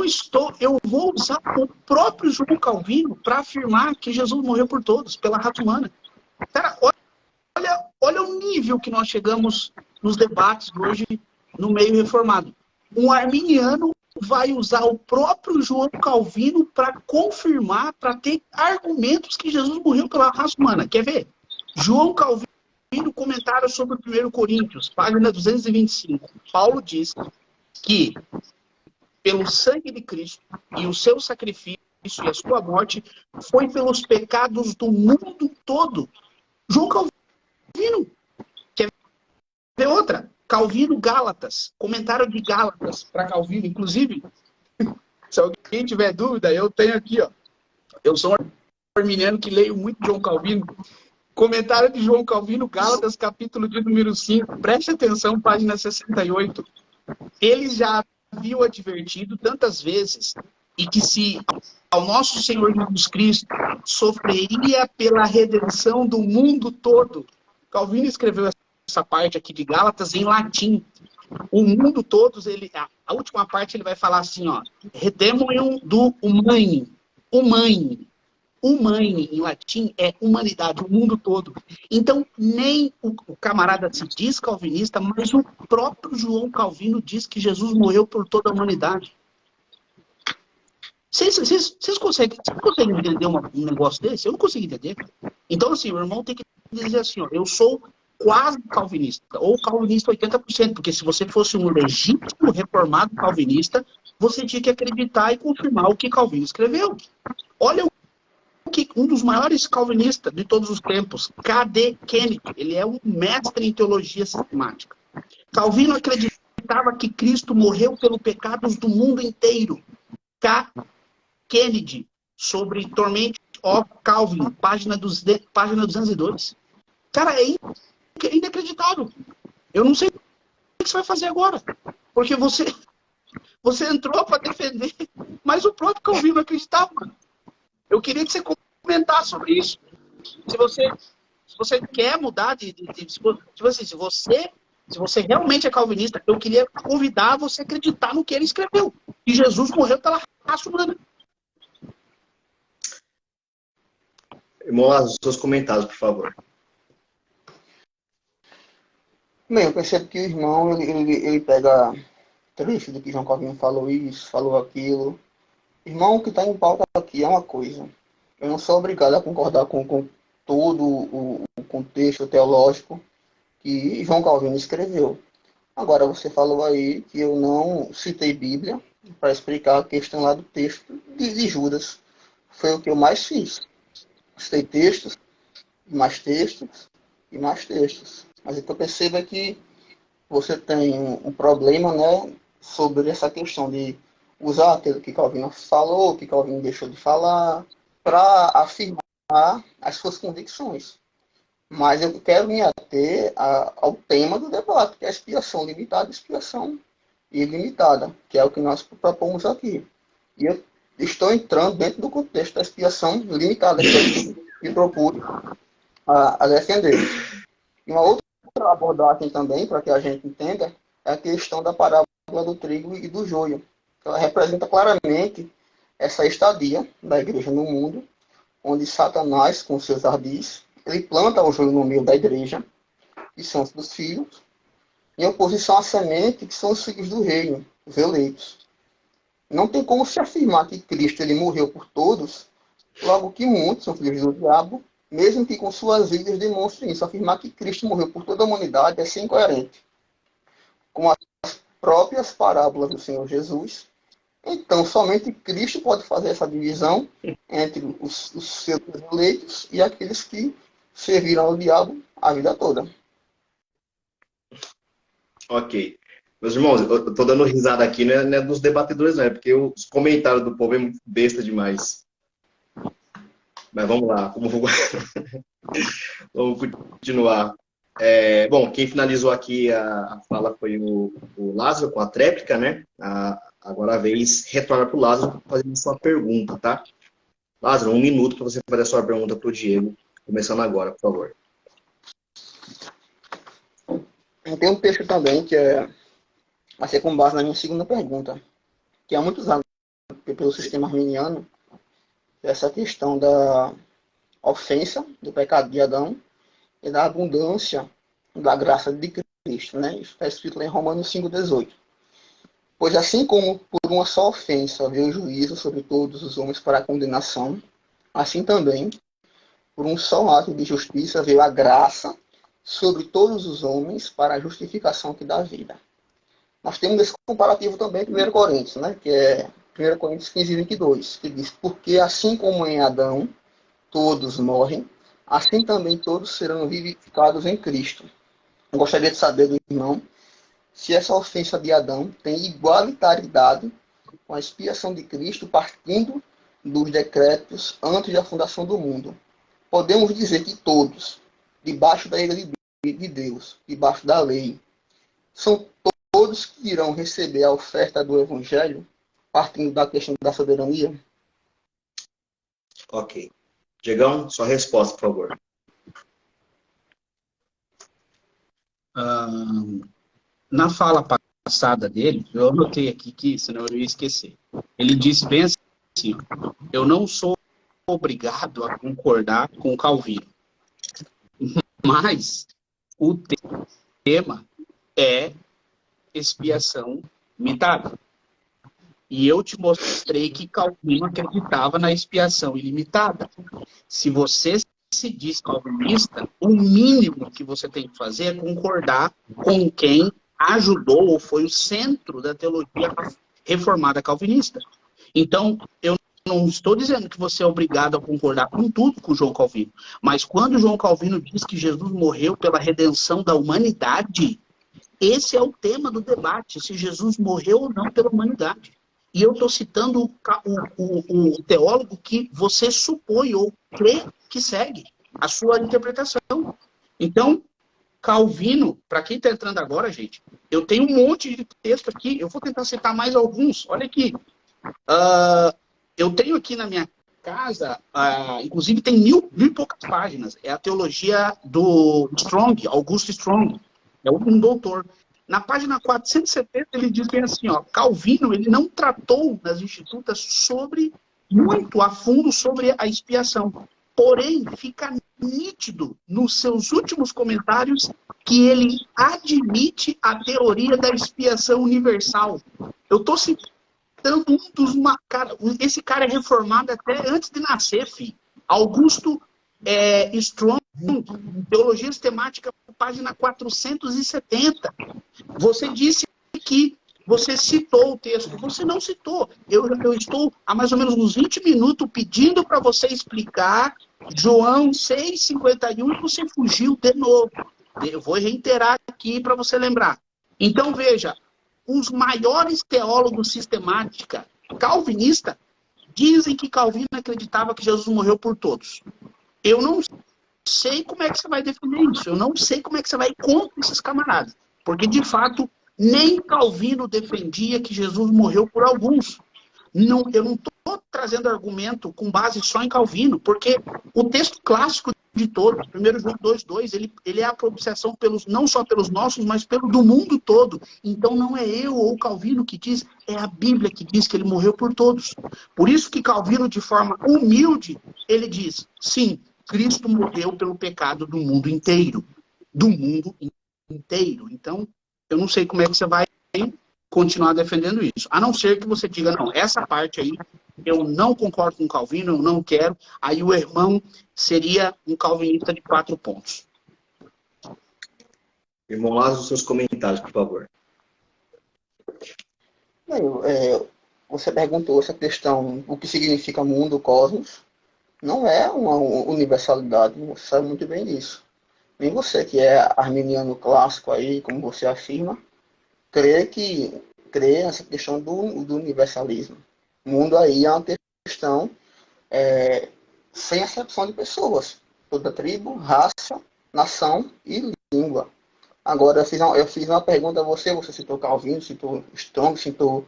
vou usar o próprio João Calvino para afirmar que Jesus morreu por todos, pela raça humana. Cara, olha o nível que nós chegamos nos debates hoje no meio reformado. Um arminiano vai usar o próprio João Calvino para confirmar, para ter argumentos que Jesus morreu pela raça humana. Quer ver? João Calvino, comentário sobre o 1 Coríntios, página 225. Paulo diz que pelo sangue de Cristo e o seu sacrifício e a sua morte foi pelos pecados do mundo todo. João Calvino. Quer ver outra? Calvino Gálatas. Comentário de Gálatas para Calvino. Inclusive, se alguém tiver dúvida, eu tenho aqui, ó. Eu sou um arminiano que leio muito João Calvino. Comentário de João Calvino, Gálatas, capítulo de número 5. Preste atenção, página 68. Ele já havia advertido tantas vezes e que se ao nosso Senhor Jesus Cristo sofreria pela redenção do mundo todo. Calvino escreveu essa parte aqui de Gálatas em latim. O mundo todos, a última parte ele vai falar assim, ó, redemonium do humani. Humani, em latim, é humanidade, o mundo todo. Então, nem o camarada se diz calvinista, mas o próprio João Calvino diz que Jesus morreu por toda a humanidade. Vocês conseguem entender um negócio desse? Eu não consigo entender. Então, assim, o irmão tem que dizer assim, ó, eu sou quase calvinista, ou calvinista 80%, porque se você fosse um legítimo reformado calvinista, você tinha que acreditar e confirmar o que Calvino escreveu. Olha que um dos maiores calvinistas de todos os tempos, K.D. Kennedy, ele é um mestre em teologia sistemática. Calvino acreditava que Cristo morreu pelos pecados do mundo inteiro. K. Kennedy, sobre Torment of Calvin, página 202. Cara, é inacreditável. Eu não sei o que você vai fazer agora. Porque você entrou para defender, mas o próprio Calvino acreditava. Eu queria que você comentasse sobre isso. Se você Se você quer mudar tipo assim, se você realmente é calvinista, eu queria convidar você a acreditar no que ele escreveu. Que Jesus morreu pela raça humana. Irmão Lázaro, os seus comentários, por favor. Bem, eu percebo que o irmão, ele pega trecho do que João Calvino falou isso, falou aquilo. Irmão, o que está em pauta aqui é uma coisa. Eu não sou obrigado a concordar com todo o contexto teológico que João Calvino escreveu. Agora, você falou aí que eu não citei Bíblia para explicar a questão lá do texto de Judas. Foi o que eu mais fiz. Citei textos, e mais textos, e mais textos. Mas o que eu percebo é que você tem um problema, né, sobre essa questão de usar aquilo que Calvino falou, que Calvino deixou de falar, para afirmar as suas convicções. Mas eu quero me ater ao tema do debate, que é a expiação limitada e expiação ilimitada, que é o que nós propomos aqui. E eu estou entrando dentro do contexto da expiação limitada, que é o que propus a defender. E uma outra abordagem também, para que a gente entenda, é a questão da parábola do trigo e do joio. Ela representa claramente essa estadia da igreja no mundo, onde Satanás, com seus ardis, ele planta o joio no meio da igreja, que são os dos filhos, em oposição à semente, que são os filhos do reino, os eleitos. Não tem como se afirmar que Cristo ele morreu por todos, logo que muitos são filhos do diabo, mesmo que com suas vidas demonstrem isso. Afirmar que Cristo morreu por toda a humanidade é ser incoerente com as próprias parábolas do Senhor Jesus. Então, somente Cristo pode fazer essa divisão entre os seus eleitos e aqueles que serviram ao diabo a vida toda. Ok. Meus irmãos, eu tô dando risada aqui, né, não é dos debatedores, não, é porque os comentários do povo é muito besta demais. Mas vamos lá, vamos continuar. Bom, quem finalizou aqui a fala foi o Lázaro, com a tréplica, né? Agora a vez retorna para o Lázaro fazendo sua pergunta, tá? Lázaro, 1 minuto para você fazer a sua pergunta para o Diego, começando agora, por favor. Tem um texto também que vai ser com base na minha segunda pergunta, que há muitos anos, pelo sistema arminiano, essa questão da ofensa do pecado de Adão e da abundância da graça de Cristo, né? Isso está escrito lá em Romanos 5,18. Pois assim como por uma só ofensa veio o juízo sobre todos os homens para a condenação, assim também, por um só ato de justiça veio a graça sobre todos os homens para a justificação que dá vida. Nós temos esse comparativo também em 1 Coríntios, né? Que é 1 Coríntios 15:22, que diz: porque assim como em Adão todos morrem, assim também todos serão vivificados em Cristo. Eu gostaria de saber do irmão se essa ofensa de Adão tem igualitariedade com a expiação de Cristo partindo dos decretos antes da fundação do mundo. Podemos dizer que todos, debaixo da ira de Deus, debaixo da lei, são todos que irão receber a oferta do Evangelho, partindo da questão da soberania? Ok. Diegão, sua resposta, por favor. Na fala passada dele, eu anotei aqui que, senão eu ia esquecer. Ele disse bem assim: eu não sou obrigado a concordar com Calvino, mas o tema é expiação limitada. E eu te mostrei que Calvino acreditava na expiação ilimitada. Se você se diz calvinista, o mínimo que você tem que fazer é concordar com quem ajudou ou foi o centro da teologia reformada calvinista. Então, eu não estou dizendo que você é obrigado a concordar com tudo com João Calvino, mas quando João Calvino diz que Jesus morreu pela redenção da humanidade, esse é o tema do debate, se Jesus morreu ou não pela humanidade. E eu estou citando o teólogo que você supõe ou crê que segue a sua interpretação. Então, Calvino, para quem está entrando agora, gente, eu tenho um monte de texto aqui, eu vou tentar citar mais alguns. Olha aqui. Eu tenho aqui na minha casa, inclusive tem mil e poucas páginas. É a teologia do Strong, Augusto Strong. É um doutor. Na página 470 ele diz bem assim, ó, Calvino ele não tratou nas Institutas muito a fundo sobre a expiação. Porém, fica nítido nos seus últimos comentários que ele admite a teoria da expiação universal. Eu estou citando esse cara é reformado até antes de nascer, filho. Augusto Strong, Teologia Sistemática, página 470. Você disse que você citou o texto. Você não citou. Eu estou há mais ou menos uns 20 minutos pedindo para você explicar João 6,51 e você fugiu de novo. Eu vou reiterar aqui para você lembrar. Então, veja, os maiores teólogos sistemática calvinista dizem que Calvino acreditava que Jesus morreu por todos. Eu não sei como é que você vai defender isso. Eu não sei como é que você vai ir contra esses camaradas. Porque, de fato, nem Calvino defendia que Jesus morreu por alguns. Não, eu não estou trazendo argumento com base só em Calvino, porque o texto clássico de todos, 1 João 2,2, ele é a propiciação não só pelos nossos, mas pelo do mundo todo. Então não é eu ou Calvino que diz, é a Bíblia que diz que ele morreu por todos. Por isso que Calvino, de forma humilde, ele diz, sim, Cristo morreu pelo pecado do mundo inteiro. Do mundo inteiro. Então, eu não sei como é que você vai continuar defendendo isso. A não ser que você diga, não, essa parte aí, eu não concordo com Calvino, eu não quero. Aí o irmão seria um calvinista de 4 pontos. Irmão Lázaro, os seus comentários, por favor. Você perguntou essa questão, o que significa mundo, cosmos. Não é uma universalidade, você sabe muito bem disso. Nem você, que é arminiano clássico aí, como você afirma, crê nessa questão do universalismo. O mundo aí é uma questão sem acepção de pessoas. Toda tribo, raça, nação e língua. Agora, eu fiz uma pergunta a você, você citou Calvino, citou Strong, citou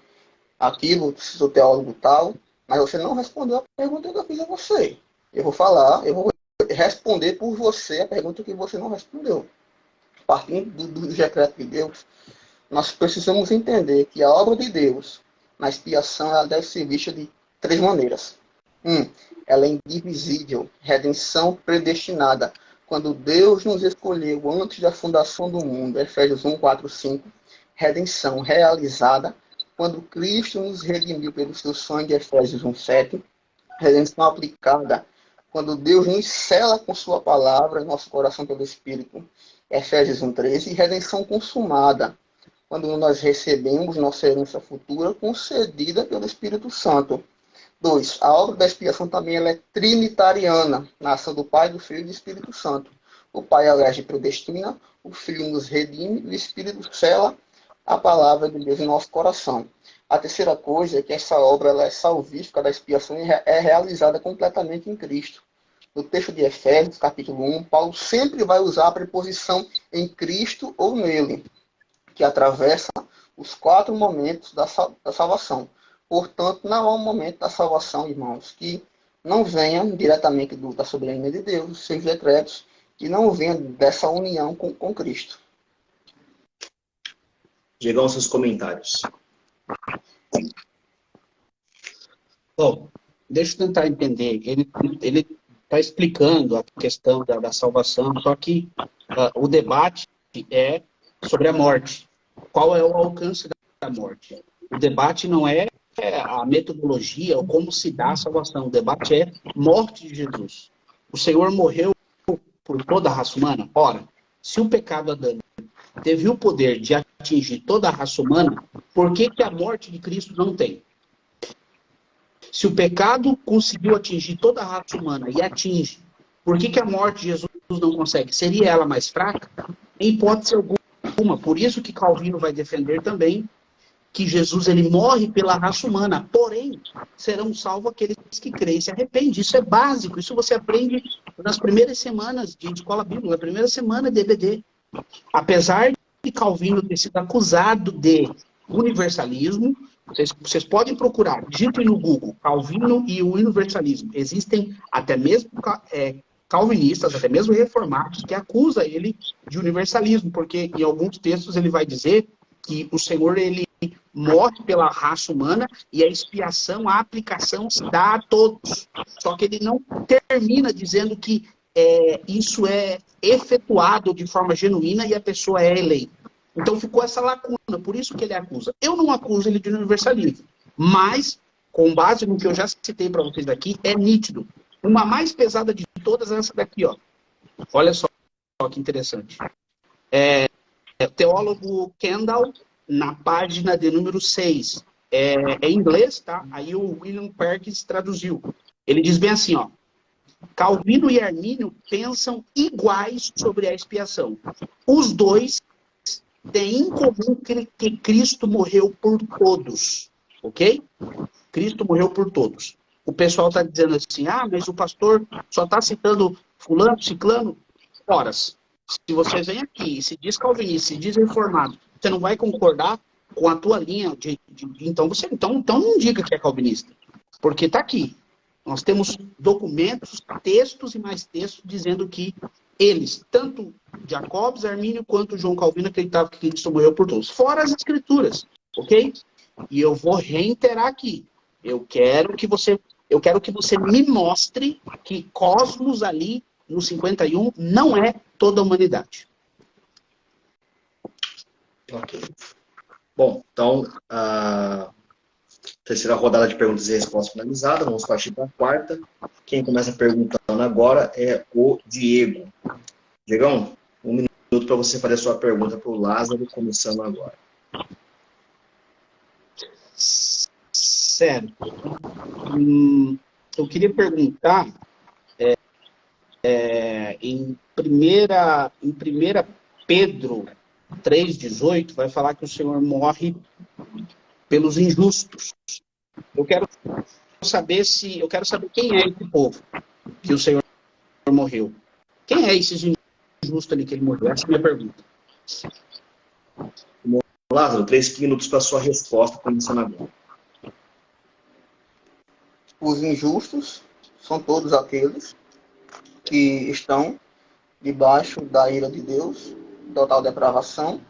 aquilo, citou teólogo tal, mas você não respondeu a pergunta que eu fiz a você. Eu vou responder por você a pergunta que você não respondeu. Partindo do decreto de Deus, nós precisamos entender que a obra de Deus na expiação ela deve ser vista de 3 maneiras. Ela é indivisível, redenção predestinada. Quando Deus nos escolheu antes da fundação do mundo, Efésios 1, 4, 5, redenção realizada quando Cristo nos redimiu pelo seu sangue, Efésios 1, 7, redenção aplicada quando Deus nos sela com sua palavra, nosso coração pelo Espírito, Efésios 1, 13, e redenção consumada quando nós recebemos nossa herança futura concedida pelo Espírito Santo. 2. A obra da expiação também ela é trinitariana, na ação do Pai, do Filho e do Espírito Santo. O Pai elege e predestina, o Filho nos redime e o Espírito sela a palavra de Deus em nosso coração. A terceira coisa é que essa obra ela é salvífica da expiação e é realizada completamente em Cristo. No texto de Efésios, capítulo 1, Paulo sempre vai usar a preposição em Cristo ou nele, que atravessa os 4 momentos da salvação. Portanto, não há um momento da salvação, irmãos, que não venha diretamente da soberania de Deus, dos seus decretos, e não venha dessa união com Cristo. Diegão, seus comentários. Bom, deixa eu tentar entender. Ele está explicando a questão da salvação, só que o debate é sobre a morte. Qual é o alcance da morte? O debate não é a metodologia ou como se dá a salvação. O debate é morte de Jesus. O Senhor morreu por toda a raça humana? Ora, se o pecado adâmico teve o poder de atingir toda a raça humana, por que a morte de Cristo não tem? Se o pecado conseguiu atingir toda a raça humana e atinge, por que a morte de Jesus não consegue? Seria ela mais fraca? Em hipótese alguma. Por isso que Calvino vai defender também que Jesus ele morre pela raça humana, porém, serão salvos aqueles que creem e se arrependem. Isso é básico, isso você aprende nas primeiras semanas de escola bíblica, na primeira semana de EBD. Apesar de Calvino ter sido acusado de universalismo, Vocês podem procurar, digitem no Google, Calvino e o universalismo. Existem até mesmo calvinistas, até mesmo reformados, que acusam ele de universalismo, porque em alguns textos ele vai dizer que o Senhor, ele morre pela raça humana e a expiação, a aplicação se dá a todos. Só que ele não termina dizendo que isso é efetuado de forma genuína e a pessoa é eleita. Então ficou essa lacuna, por isso que ele acusa. Eu não acuso ele de universalismo, mas, com base no que eu já citei para vocês aqui, é nítido. Uma mais pesada de todas é essa daqui, ó. Olha só que interessante. O teólogo Kendall, na página de número 6, é em inglês, tá? Aí o William Perkins traduziu. Ele diz bem assim, ó. Calvino e Armínio pensam iguais sobre a expiação. Os dois têm em comum que Cristo morreu por todos. Ok? Cristo morreu por todos. O pessoal está dizendo assim, mas o pastor só está citando fulano, ciclano. Horas. Se você vem aqui e se diz calvinista, se diz reformado, você não vai concordar com a tua linha então não diga que é calvinista. Porque está aqui. Nós temos documentos, textos e mais textos dizendo que eles, tanto Jacobs, Armínio, quanto João Calvino, acreditavam que Cristo morreu por todos. Fora as escrituras, ok? E eu vou reiterar aqui. Eu quero que você me mostre que Cosmos ali, no 51, não é toda a humanidade. Ok. Bom, então, a terceira rodada de perguntas e respostas finalizada. Vamos partir para a quarta. Quem começa perguntando agora é o Diego. Diegão, 1 minuto para você fazer a sua pergunta para o Lázaro, começando agora. Sério. Eu queria perguntar em 1 Pedro 3,18 vai falar que o Senhor morre pelos injustos. Eu quero saber quem é esse povo que o Senhor morreu. Quem é esses injustos ali que ele morreu? Essa é a minha pergunta. Lázaro, 3 minutos para a sua resposta, começando agora. Os injustos são todos aqueles que estão debaixo da ira de Deus, total depravação,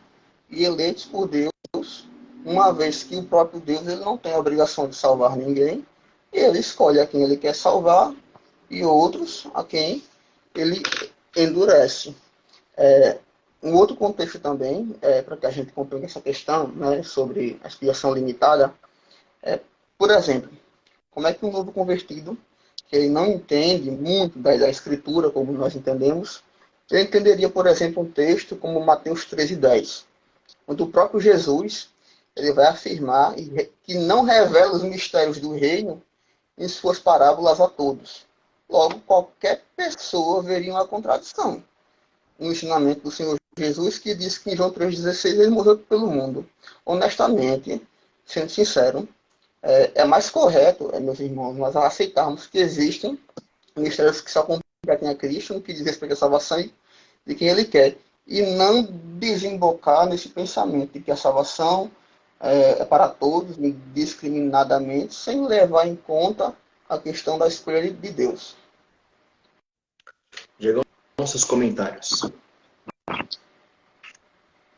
e eleitos por Deus, uma vez que o próprio Deus ele não tem a obrigação de salvar ninguém, ele escolhe a quem ele quer salvar e outros a quem ele endurece. Um outro contexto também, para que a gente compreenda essa questão, né, sobre a expiação limitada, por exemplo, como é que um novo convertido, que ele não entende muito da escritura, como nós entendemos, ele entenderia, por exemplo, um texto como Mateus 13:10, onde o próprio Jesus ele vai afirmar que não revela os mistérios do reino em suas parábolas a todos. Logo, qualquer pessoa veria uma contradição no ensinamento do Senhor Jesus, que diz que em João 3,16 ele morreu pelo mundo. Honestamente, sendo sincero, é mais correto, meus irmãos, nós aceitarmos que existem mistérios que só competem a Cristo, no que diz respeito à salvação de quem ele quer, e não desembocar nesse pensamento de que a salvação é para todos, indiscriminadamente, sem levar em conta a questão da escolha de Deus. Diego, seus comentários.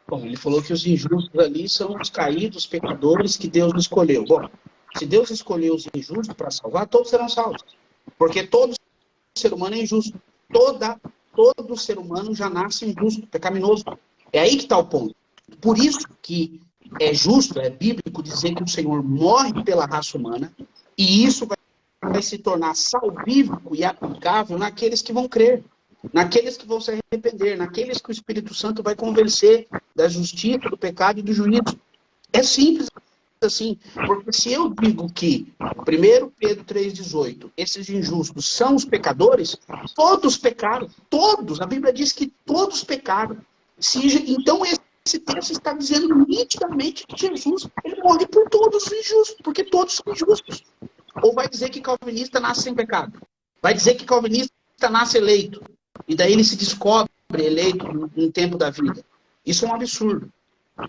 Bom, ele falou que os injustos ali são os caídos, pecadores que Deus não escolheu. Bom, se Deus escolheu os injustos para salvar, todos serão salvos. Porque todo ser humano é injusto. Todo ser humano já nasce injusto, pecaminoso. É aí que está o ponto. Por isso que é justo, é bíblico dizer que o Senhor morre pela raça humana e isso vai se tornar salvífico e aplicável naqueles que vão crer, naqueles que vão se arrepender, naqueles que o Espírito Santo vai convencer da justiça, do pecado e do juízo. É simples assim, porque se eu digo que 1 Pedro 3,18, esses injustos são os pecadores, todos pecaram, todos, a Bíblia diz que todos pecaram. Então esse texto está dizendo nitidamente que Jesus ele morre por todos os injustos, porque todos são injustos. Ou vai dizer que calvinista nasce sem pecado? Vai dizer que calvinista nasce eleito? E daí ele se descobre eleito no tempo da vida. Isso é um absurdo.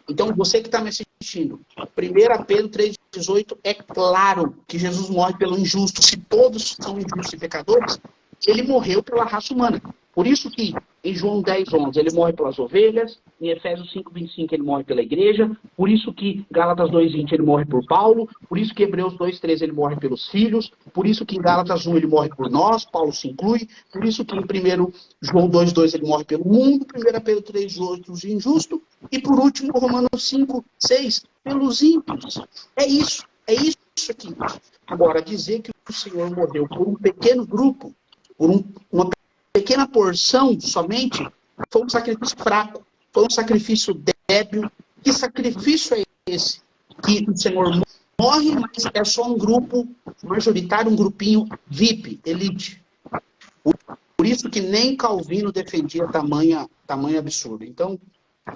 Então, você que está me assistindo, 1 Pedro 18, é claro que Jesus morre pelo injusto. Se todos são injustos e pecadores, ele morreu pela raça humana. Por isso que em João 10:11 ele morre pelas ovelhas, em Efésios 5:25 ele morre pela igreja, por isso que Gálatas 2:20 ele morre por Paulo, por isso que Hebreus 2:13 ele morre pelos filhos, por isso que em Gálatas 1 ele morre por nós, Paulo se inclui, por isso que em 1 João 2:2 ele morre pelo mundo, 1 Pedro 3:8 os injustos, e por último Romanos 5:6 pelos ímpios. É isso aqui. Agora, dizer que o Senhor morreu por um pequeno grupo, por uma pequena porção somente, foi um sacrifício fraco, foi um sacrifício débil. Que sacrifício é esse? Que o Senhor morre, mas é só um grupo majoritário, um grupinho VIP, elite. Por isso que nem Calvino defendia tamanho absurdo. Então,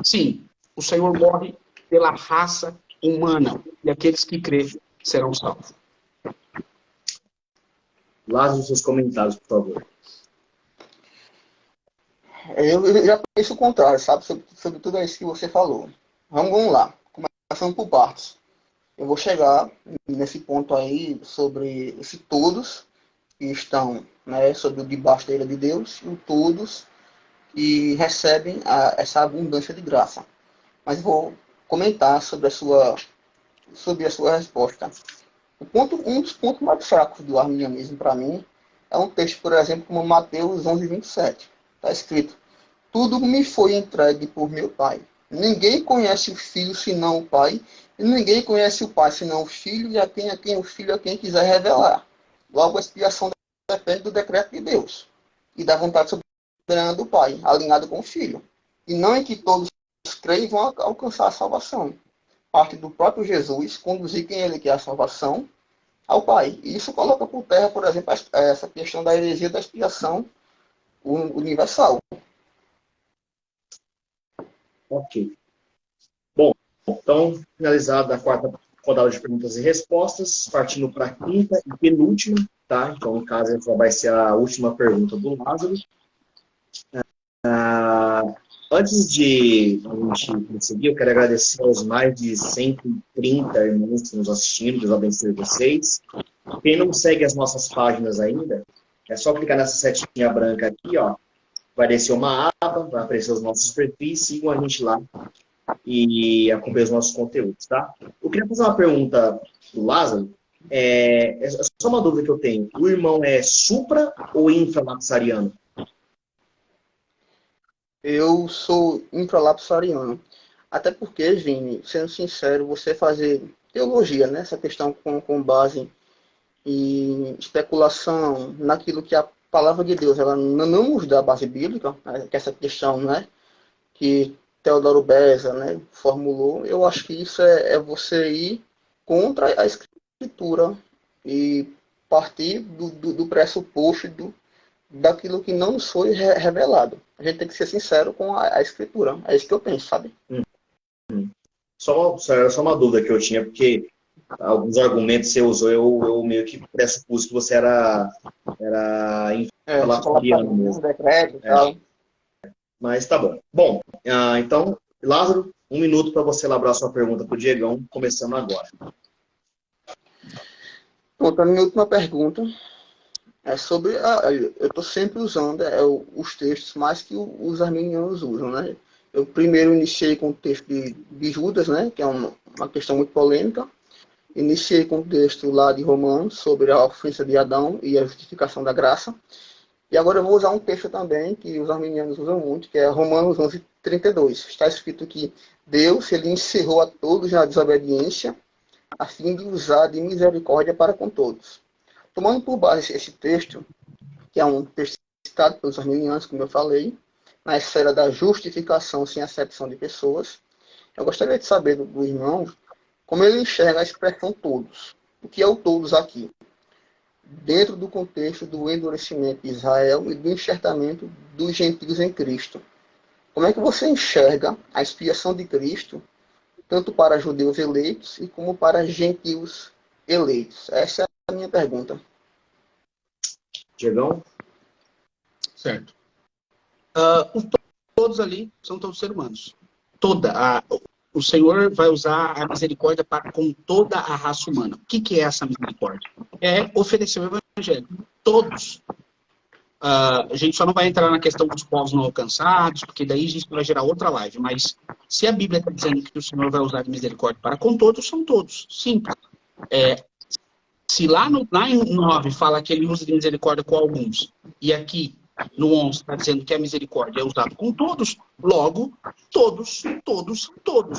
sim, o Senhor morre pela raça humana, e aqueles que crêem serão salvos. Lázaro, seus comentários, por favor. Eu já penso o contrário, sabe? Sobre tudo isso que você falou. Vamos lá. Começando por partes. Eu vou chegar nesse ponto aí sobre esse todos que estão, né, sobre o debaixo da ira de Deus e o todos que recebem essa abundância de graça. Mas vou comentar sobre a sua resposta. Um dos pontos mais fracos do arminianismo para mim é um texto, por exemplo, como Mateus 11:27. Está escrito: tudo me foi entregue por meu Pai. Ninguém conhece o Filho senão o Pai, e ninguém conhece o Pai senão o Filho, e a quem o Filho a quem quiser revelar. Logo, a expiação depende do decreto de Deus e da vontade soberana do Pai, alinhado com o Filho. E não em que todos creem vão alcançar a salvação. Parte do próprio Jesus conduzir quem ele quer a salvação ao Pai. E isso coloca por terra, por exemplo, essa questão da heresia da expiação universal. Ok. Bom, então, finalizada a quarta rodada de perguntas e respostas, partindo para a quinta e penúltima, tá? Então, no caso, essa vai ser a última pergunta do Lázaro. Antes de a gente conseguir, eu quero agradecer aos mais de 130 irmãos que nos assistindo, Deus abençoe vocês. Quem não segue as nossas páginas ainda, é só clicar nessa setinha branca aqui, ó. Vai aparecer uma aba, vai aparecer os nossos perfis, sigam a gente lá e acompanhem os nossos conteúdos, tá? Eu queria fazer uma pergunta pro Lázaro. É só uma dúvida que eu tenho. O irmão é supra ou infralapsariano? Eu sou infralapsariano. Até porque, Vini, sendo sincero, você fazer teologia, né? Essa questão com base em especulação naquilo que a palavra de Deus ela não nos dá base bíblica, né? Que essa questão, né? Que Teodoro Beza, né, formulou, eu acho que isso é você ir contra a escritura e partir do pressuposto daquilo que não nos foi revelado. A gente tem que ser sincero com a escritura. É isso que eu penso, sabe? Só uma dúvida que eu tinha, porque alguns argumentos que você usou, eu meio que pressupus que você era infralapsariano mesmo. Decreto e tal. Mas tá bom. Bom, então, Lázaro, 1 minuto para você elaborar a sua pergunta para o Diegão, começando agora. Pronto, a minha última pergunta é sobre... eu estou sempre usando os textos mais que os arminianos usam, né? Eu primeiro iniciei com o texto de Judas, né? Que é uma questão muito polêmica. Iniciei com o texto lá de Romanos sobre a ofensa de Adão e a justificação da graça. E agora eu vou usar um texto também que os arminianos usam muito, que é Romanos 11:32. Está escrito que Deus ele encerrou a todos na desobediência, a fim de usar de misericórdia para com todos. Tomando por base esse texto, que é um texto citado pelos arminianos, como eu falei, na esfera da justificação sem acepção de pessoas, eu gostaria de saber do irmão como ele enxerga a expressão todos. O que é o todos aqui? Dentro do contexto do endurecimento de Israel e do enxertamento dos gentios em Cristo. Como é que você enxerga a expiação de Cristo, tanto para judeus eleitos e como para gentios eleitos? Essa é a minha pergunta. Diegão? Certo. Todos ali são todos seres humanos. o Senhor vai usar a misericórdia para com toda a raça humana. O que é essa misericórdia? É oferecer o evangelho. Todos. A gente só não vai entrar na questão dos povos não alcançados, porque daí a gente vai gerar outra live. Mas se a Bíblia está dizendo que o Senhor vai usar a misericórdia para com todos, são todos. Simples. Se lá em 9 fala que ele usa de misericórdia com alguns, e aqui no 11 está dizendo que a misericórdia é usada com todos, logo, todos são todos,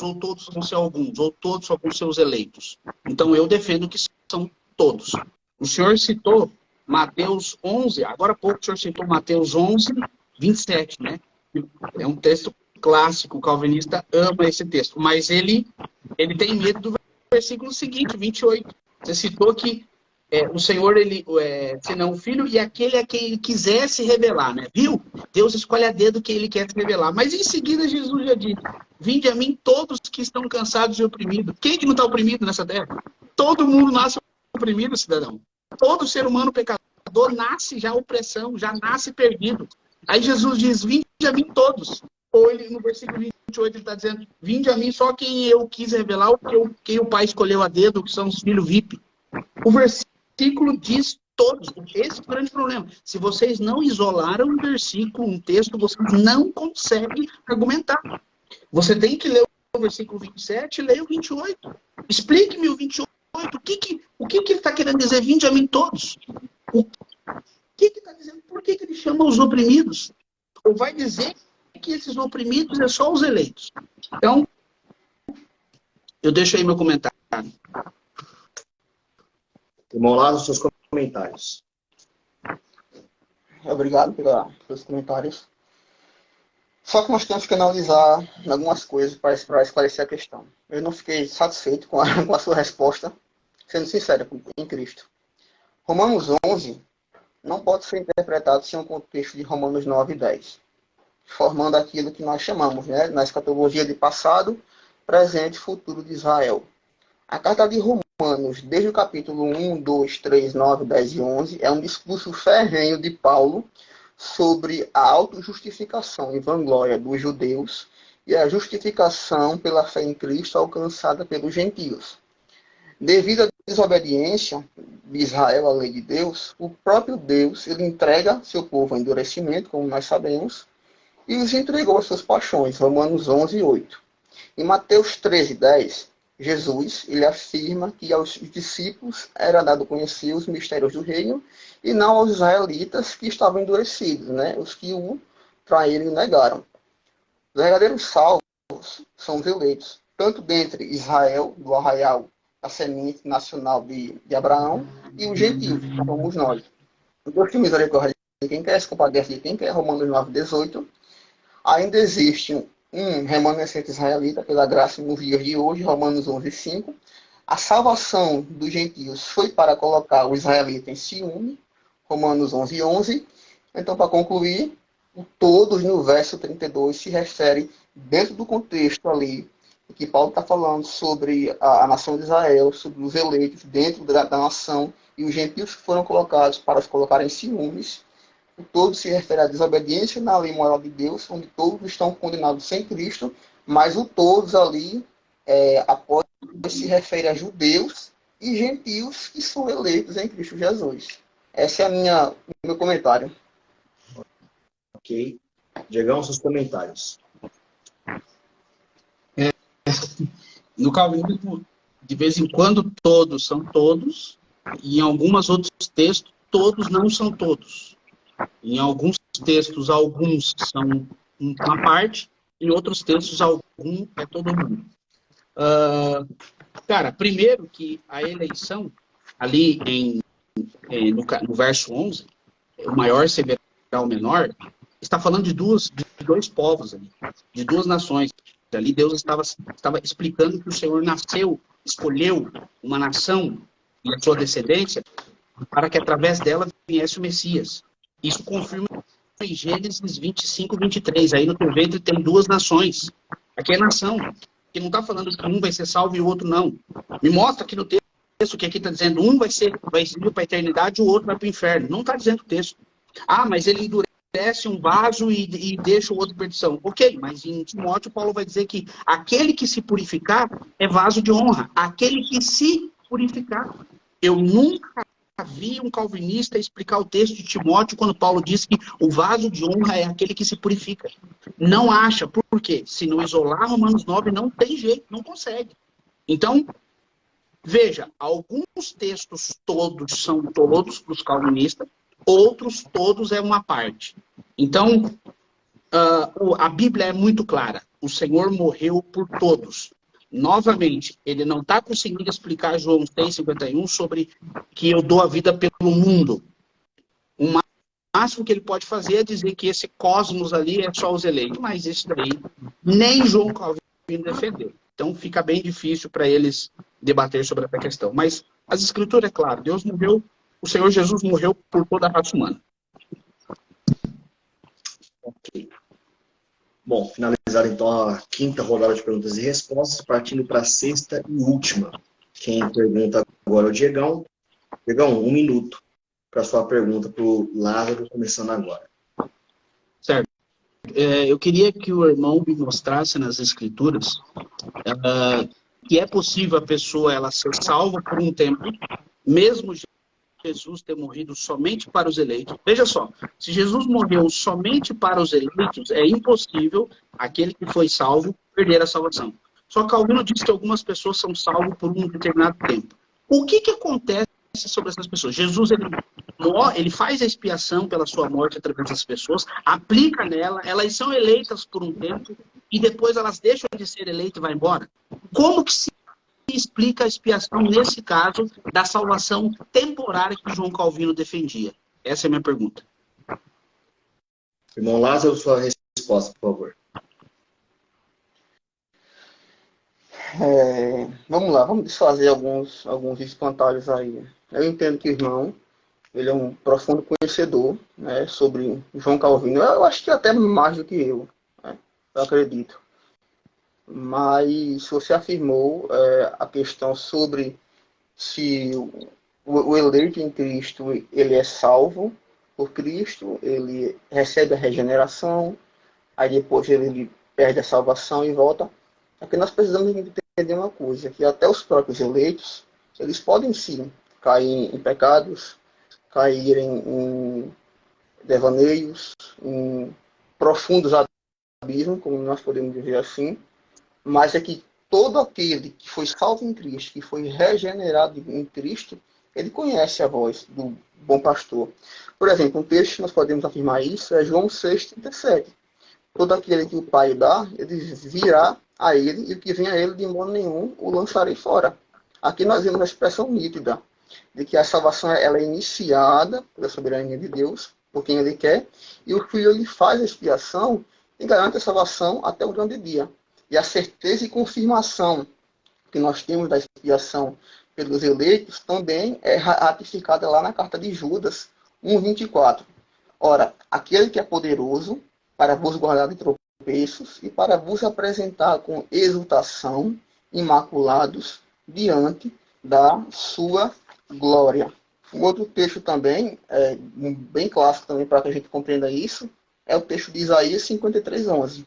ou todos vão ser alguns, ou todos só com seus eleitos. Então eu defendo que são todos. O senhor citou Mateus 11, agora há pouco o senhor citou Mateus 11, 27, né? É um texto clássico, o calvinista ama esse texto, mas ele tem medo do versículo seguinte, 28. Você citou que o Senhor, senão o Filho, e aquele a quem ele quiser se revelar, né? Viu? Deus escolhe a dedo quem ele quer se revelar. Mas em seguida Jesus já disse, vinde a mim todos que estão cansados e oprimidos. Quem que não está oprimido nessa terra? Todo mundo nasce oprimido, cidadão. Todo ser humano pecador nasce já opressão, já nasce perdido. Aí Jesus diz, vinde a mim todos. Ou ele, no versículo 28, ele está dizendo, vinde a mim só quem eu quis revelar, ou quem o pai escolheu a dedo, que são os filhos VIP. O versículo diz todos. Esse é o grande problema. Se vocês não isolaram um versículo, um texto, vocês não conseguem argumentar. Você tem que ler o versículo 27 e ler o 28. Explique-me o 28. O que ele está querendo dizer? Vinde a mim todos. O que ele está dizendo? Por que ele chama os oprimidos? Ou vai dizer que esses oprimidos é só os eleitos? Então, eu deixo aí meu comentário. Vamos lá nos seus comentários. Obrigado pelos comentários. Só que nós temos que analisar algumas coisas para esclarecer a questão. Eu não fiquei satisfeito com a sua resposta, sendo sincero, em Cristo. Romanos 11 não pode ser interpretado sem um contexto de Romanos 9 e 10, formando aquilo que nós chamamos, né, na escatologia de passado, presente e futuro de Israel. A carta de Romanos, desde o capítulo 1, 2, 3, 9, 10 e 11, é um discurso ferrenho de Paulo sobre a autojustificação e vanglória dos judeus e a justificação pela fé em Cristo alcançada pelos gentios. Devido à desobediência de Israel à lei de Deus, o próprio Deus ele entrega seu povo ao endurecimento, como nós sabemos, e os entregou às suas paixões, Romanos 11, 8. Em Mateus 13, 10, Jesus ele afirma que aos discípulos era dado conhecer os mistérios do reino e não aos israelitas que estavam endurecidos, né? Os que o traíram e negaram. Os verdadeiros salvos são os eleitos, tanto dentre Israel, do arraial, a semente nacional de Abraão, e os gentios, que somos nós. O Deus tem misericórdia de quem quer, se compadece de quem quer, Romanos 9, 18. Ainda existe um remanescente israelita pela graça nos dias de hoje, Romanos 11, 5. A salvação dos gentios foi para colocar o israelita em ciúme, Romanos 11, 11. Então, para concluir, o todos no verso 32 se refere dentro do contexto ali, que Paulo está falando sobre a nação de Israel, sobre os eleitos dentro da nação, e os gentios que foram colocados para os colocarem em ciúmes. O todo se refere à desobediência na lei moral de Deus, onde todos estão condenados sem Cristo, mas o todos ali, após se refere a judeus e gentios que são eleitos em Cristo Jesus. Esse é o meu comentário. Ok. Diegão, seus comentários. No calvinismo, de vez em quando, todos são todos, e em alguns outros textos, todos não são todos. Em alguns textos, alguns são uma parte, em outros textos, algum é todo mundo. Cara, primeiro que a eleição, ali no verso 11, o maior servirá ao menor, está falando de dois povos, ali, de duas nações. Ali Deus estava explicando que o Senhor escolheu uma nação e a sua descendência para que através dela viesse o Messias. Isso confirma em Gênesis 25, 23. Aí no teu ventre tem duas nações. Aqui é nação. Que não está falando que um vai ser salvo e o outro não. Me mostra aqui no texto que aqui está dizendo um vai ir para a eternidade e o outro vai para o inferno. Não está dizendo o texto. Ah, mas ele endurece oferece um vaso e deixa o outro perdição. Ok, mas em Timóteo, Paulo vai dizer que aquele que se purificar é vaso de honra. Aquele que se purificar. Eu nunca vi um calvinista explicar o texto de Timóteo quando Paulo diz que o vaso de honra é aquele que se purifica. Não acha. Por quê? Se não isolar Romanos 9, não tem jeito, não consegue. Então, veja, alguns textos todos são todos para os calvinistas, outros todos é uma parte. Então, a Bíblia é muito clara. O Senhor morreu por todos. Novamente, ele não está conseguindo explicar João 6,51 sobre que eu dou a vida pelo mundo. O máximo que ele pode fazer é dizer que esse cosmos ali é só os eleitos, mas isso daí nem João Calvino defendeu. Então fica bem difícil para eles debater sobre essa questão. Mas as escrituras, é claro, Deus morreu, o Senhor Jesus morreu por toda a raça humana. Ok. Bom, finalizar então a quinta rodada de perguntas e respostas, partindo para a sexta e última. Quem pergunta agora é o Diegão. Diegão, 1 minuto para a sua pergunta para o Lázaro, começando agora. Certo. Eu queria que o irmão me mostrasse nas escrituras que é possível a pessoa ela ser salva por um tempo, mesmo Jesus ter morrido somente para os eleitos. Veja só, se Jesus morreu somente para os eleitos, é impossível aquele que foi salvo perder a salvação. Só que Calvino diz que algumas pessoas são salvas por um determinado tempo. O que acontece sobre essas pessoas? Jesus, ele faz a expiação pela sua morte através das pessoas, aplica nela, elas são eleitas por um tempo e depois elas deixam de ser eleitas e vão embora. Como que se explica a expiação nesse caso da salvação temporária que João Calvino defendia? Essa é a minha pergunta. Irmão Lázaro, sua resposta, por favor. Vamos lá, vamos desfazer alguns espantalhos aí. Eu entendo que o irmão, ele é um profundo conhecedor, né, sobre João Calvino. Eu acho que até mais do que eu, né, eu acredito. Mas você afirmou a questão sobre se o eleito em Cristo ele é salvo por Cristo, ele recebe a regeneração, aí depois ele perde a salvação e volta. Aqui nós precisamos entender uma coisa, que até os próprios eleitos, eles podem sim cair em pecados, caírem em devaneios, em profundos abismos, como nós podemos dizer assim, mas é que todo aquele que foi salvo em Cristo, que foi regenerado em Cristo, ele conhece a voz do bom pastor. Por exemplo, um texto que nós podemos afirmar isso é João 6,37. Todo aquele que o Pai dá, ele virá a ele, e o que vem a ele, de modo nenhum, o lançarei fora. Aqui nós vemos a expressão nítida de que a salvação ela é iniciada pela soberania de Deus, por quem ele quer, e o Filho ele faz a expiação e garante a salvação até o grande dia. E a certeza e confirmação que nós temos da expiação pelos eleitos também é ratificada lá na carta de Judas 1,24. Ora, aquele que é poderoso para vos guardar de tropeços e para vos apresentar com exultação, imaculados, diante da sua glória. Um outro texto também, bem clássico também para que a gente compreenda isso, é o texto de Isaías 53:11.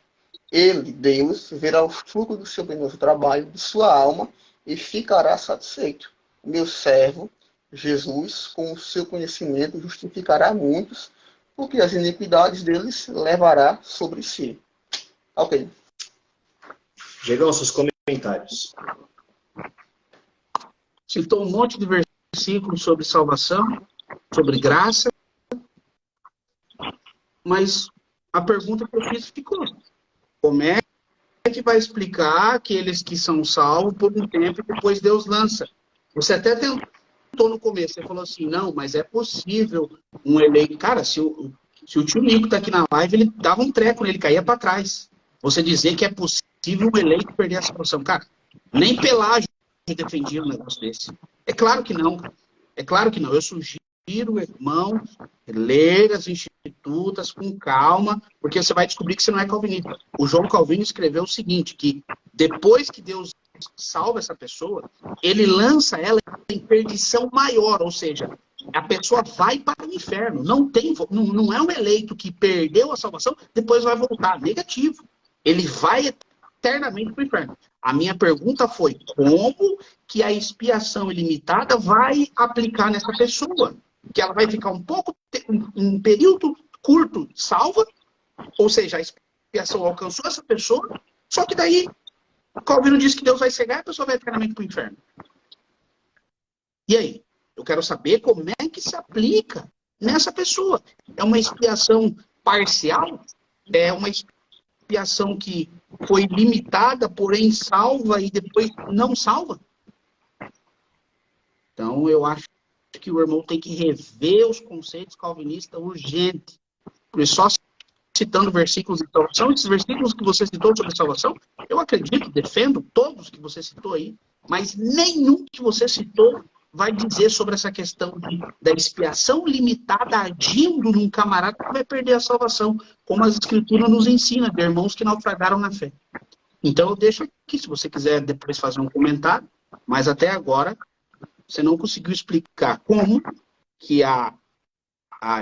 Ele, Deus, verá o fruto do seu penoso trabalho, de sua alma, e ficará satisfeito. Meu servo, Jesus, com o seu conhecimento, justificará muitos, porque as iniquidades deles levará sobre si. Ok. Diegão, seus comentários. Citou um monte de versículos sobre salvação, sobre graça, mas a pergunta que eu fiz ficou: como é que vai explicar aqueles que são salvos por um tempo e depois Deus lança? Você até tentou no começo, você falou assim, não, mas é possível um eleito... Cara, se o tio Nico tá aqui na live, ele dava um treco nele, caía para trás. Você dizer que é possível um eleito perder a salvação. Cara, nem Pelágio defendia um negócio desse. É claro que não. É claro que não. Eu sugiro, irmão, ler as institutas com calma, porque você vai descobrir que você não é calvinista. O João Calvino escreveu o seguinte, que depois que Deus salva essa pessoa, ele lança ela em perdição maior, ou seja, a pessoa vai para o inferno. Não é um eleito que perdeu a salvação, depois vai voltar. Negativo. Ele vai eternamente para o inferno. A minha pergunta foi, como que a expiação ilimitada vai aplicar nessa pessoa? Que ela vai ficar um período curto salva, ou seja, a expiação alcançou essa pessoa, só que daí o Calvino diz que Deus vai cegar e a pessoa vai eternamente para o inferno. E aí? Eu quero saber como é que se aplica nessa pessoa. É uma expiação parcial? É uma expiação que foi limitada, porém salva e depois não salva? Então, eu acho que o irmão tem que rever os conceitos calvinistas urgente. Porque só citando versículos de salvação, esses versículos que você citou sobre salvação, eu acredito, defendo todos que você citou aí, mas nenhum que você citou vai dizer sobre essa questão da expiação limitada agindo num camarada que vai perder a salvação, como as escrituras nos ensinam, de irmãos que naufragaram na fé. Então eu deixo aqui, se você quiser depois fazer um comentário, mas até agora você não conseguiu explicar como que a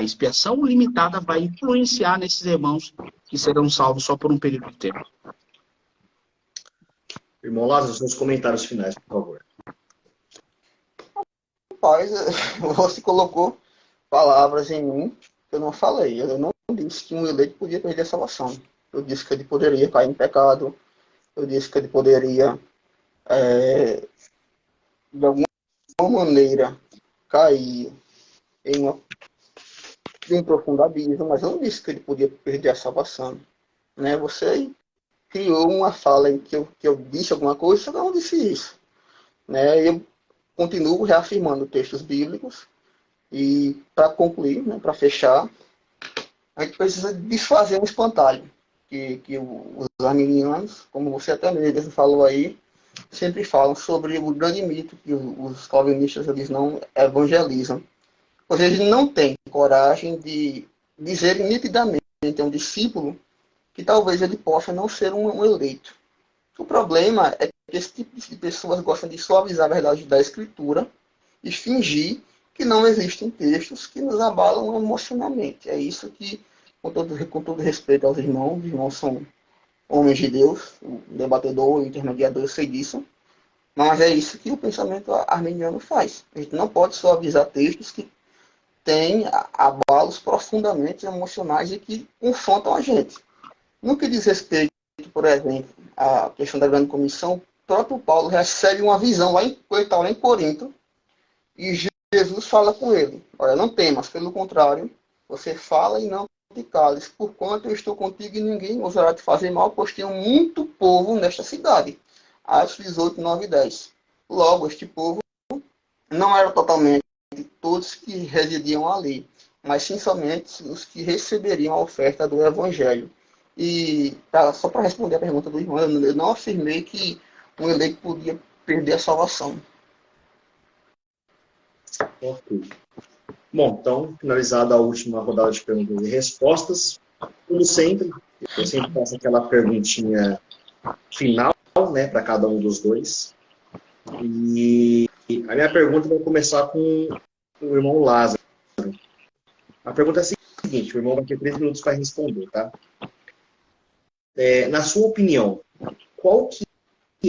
expiação limitada vai influenciar nesses irmãos que serão salvos só por um período de tempo. Irmão Lázaro, seus comentários finais, por favor. Rapaz, você colocou palavras em mim que eu não falei. Eu não disse que um eleito podia perder a salvação. Eu disse que ele poderia cair em pecado. Eu disse que ele poderia, de alguma maneira, cair em um profundo abismo, mas eu não disse que ele podia perder a salvação. Né? Você criou uma fala em que eu disse alguma coisa, eu não disse isso. Né? Eu continuo reafirmando textos bíblicos e, para concluir, né, para fechar, a gente precisa desfazer um espantalho que os arminianos, como você até mesmo falou aí, sempre falam sobre o grande mito que os calvinistas eles não evangelizam. Pois eles não têm coragem de dizer nitidamente a um discípulo que talvez ele possa não ser um eleito. O problema é que esse tipo de pessoas gostam de suavizar a verdade da Escritura e fingir que não existem textos que nos abalam emocionalmente. É isso que, com todo respeito aos irmãos, os irmãos são homens de Deus, o debatedor, o intermediador, eu sei disso, mas é isso que o pensamento arminiano faz. A gente não pode suavizar textos que têm abalos profundamente emocionais e que confrontam a gente. No que diz respeito, por exemplo, à questão da grande comissão, o próprio Paulo recebe uma visão lá em Corinto e Jesus fala com ele: olha, não temas, pelo contrário, você fala e não te cales, porquanto eu estou contigo e ninguém ousará te fazer mal, pois tenho muito povo nesta cidade. Atos 18, 9 e 10. Logo, este povo não era totalmente todos que residiam ali, mas sim somente os que receberiam a oferta do Evangelho. E só para responder a pergunta do irmão, eu não afirmei que um eleito podia perder a salvação. Ok. Bom, então, finalizada a última rodada de perguntas e respostas, como sempre, eu sempre faço aquela perguntinha final, né, para cada um dos dois. E a minha pergunta vai começar com o irmão Lázaro. A pergunta é a seguinte, o irmão vai ter 3 minutos para responder, tá? Na sua opinião, qual que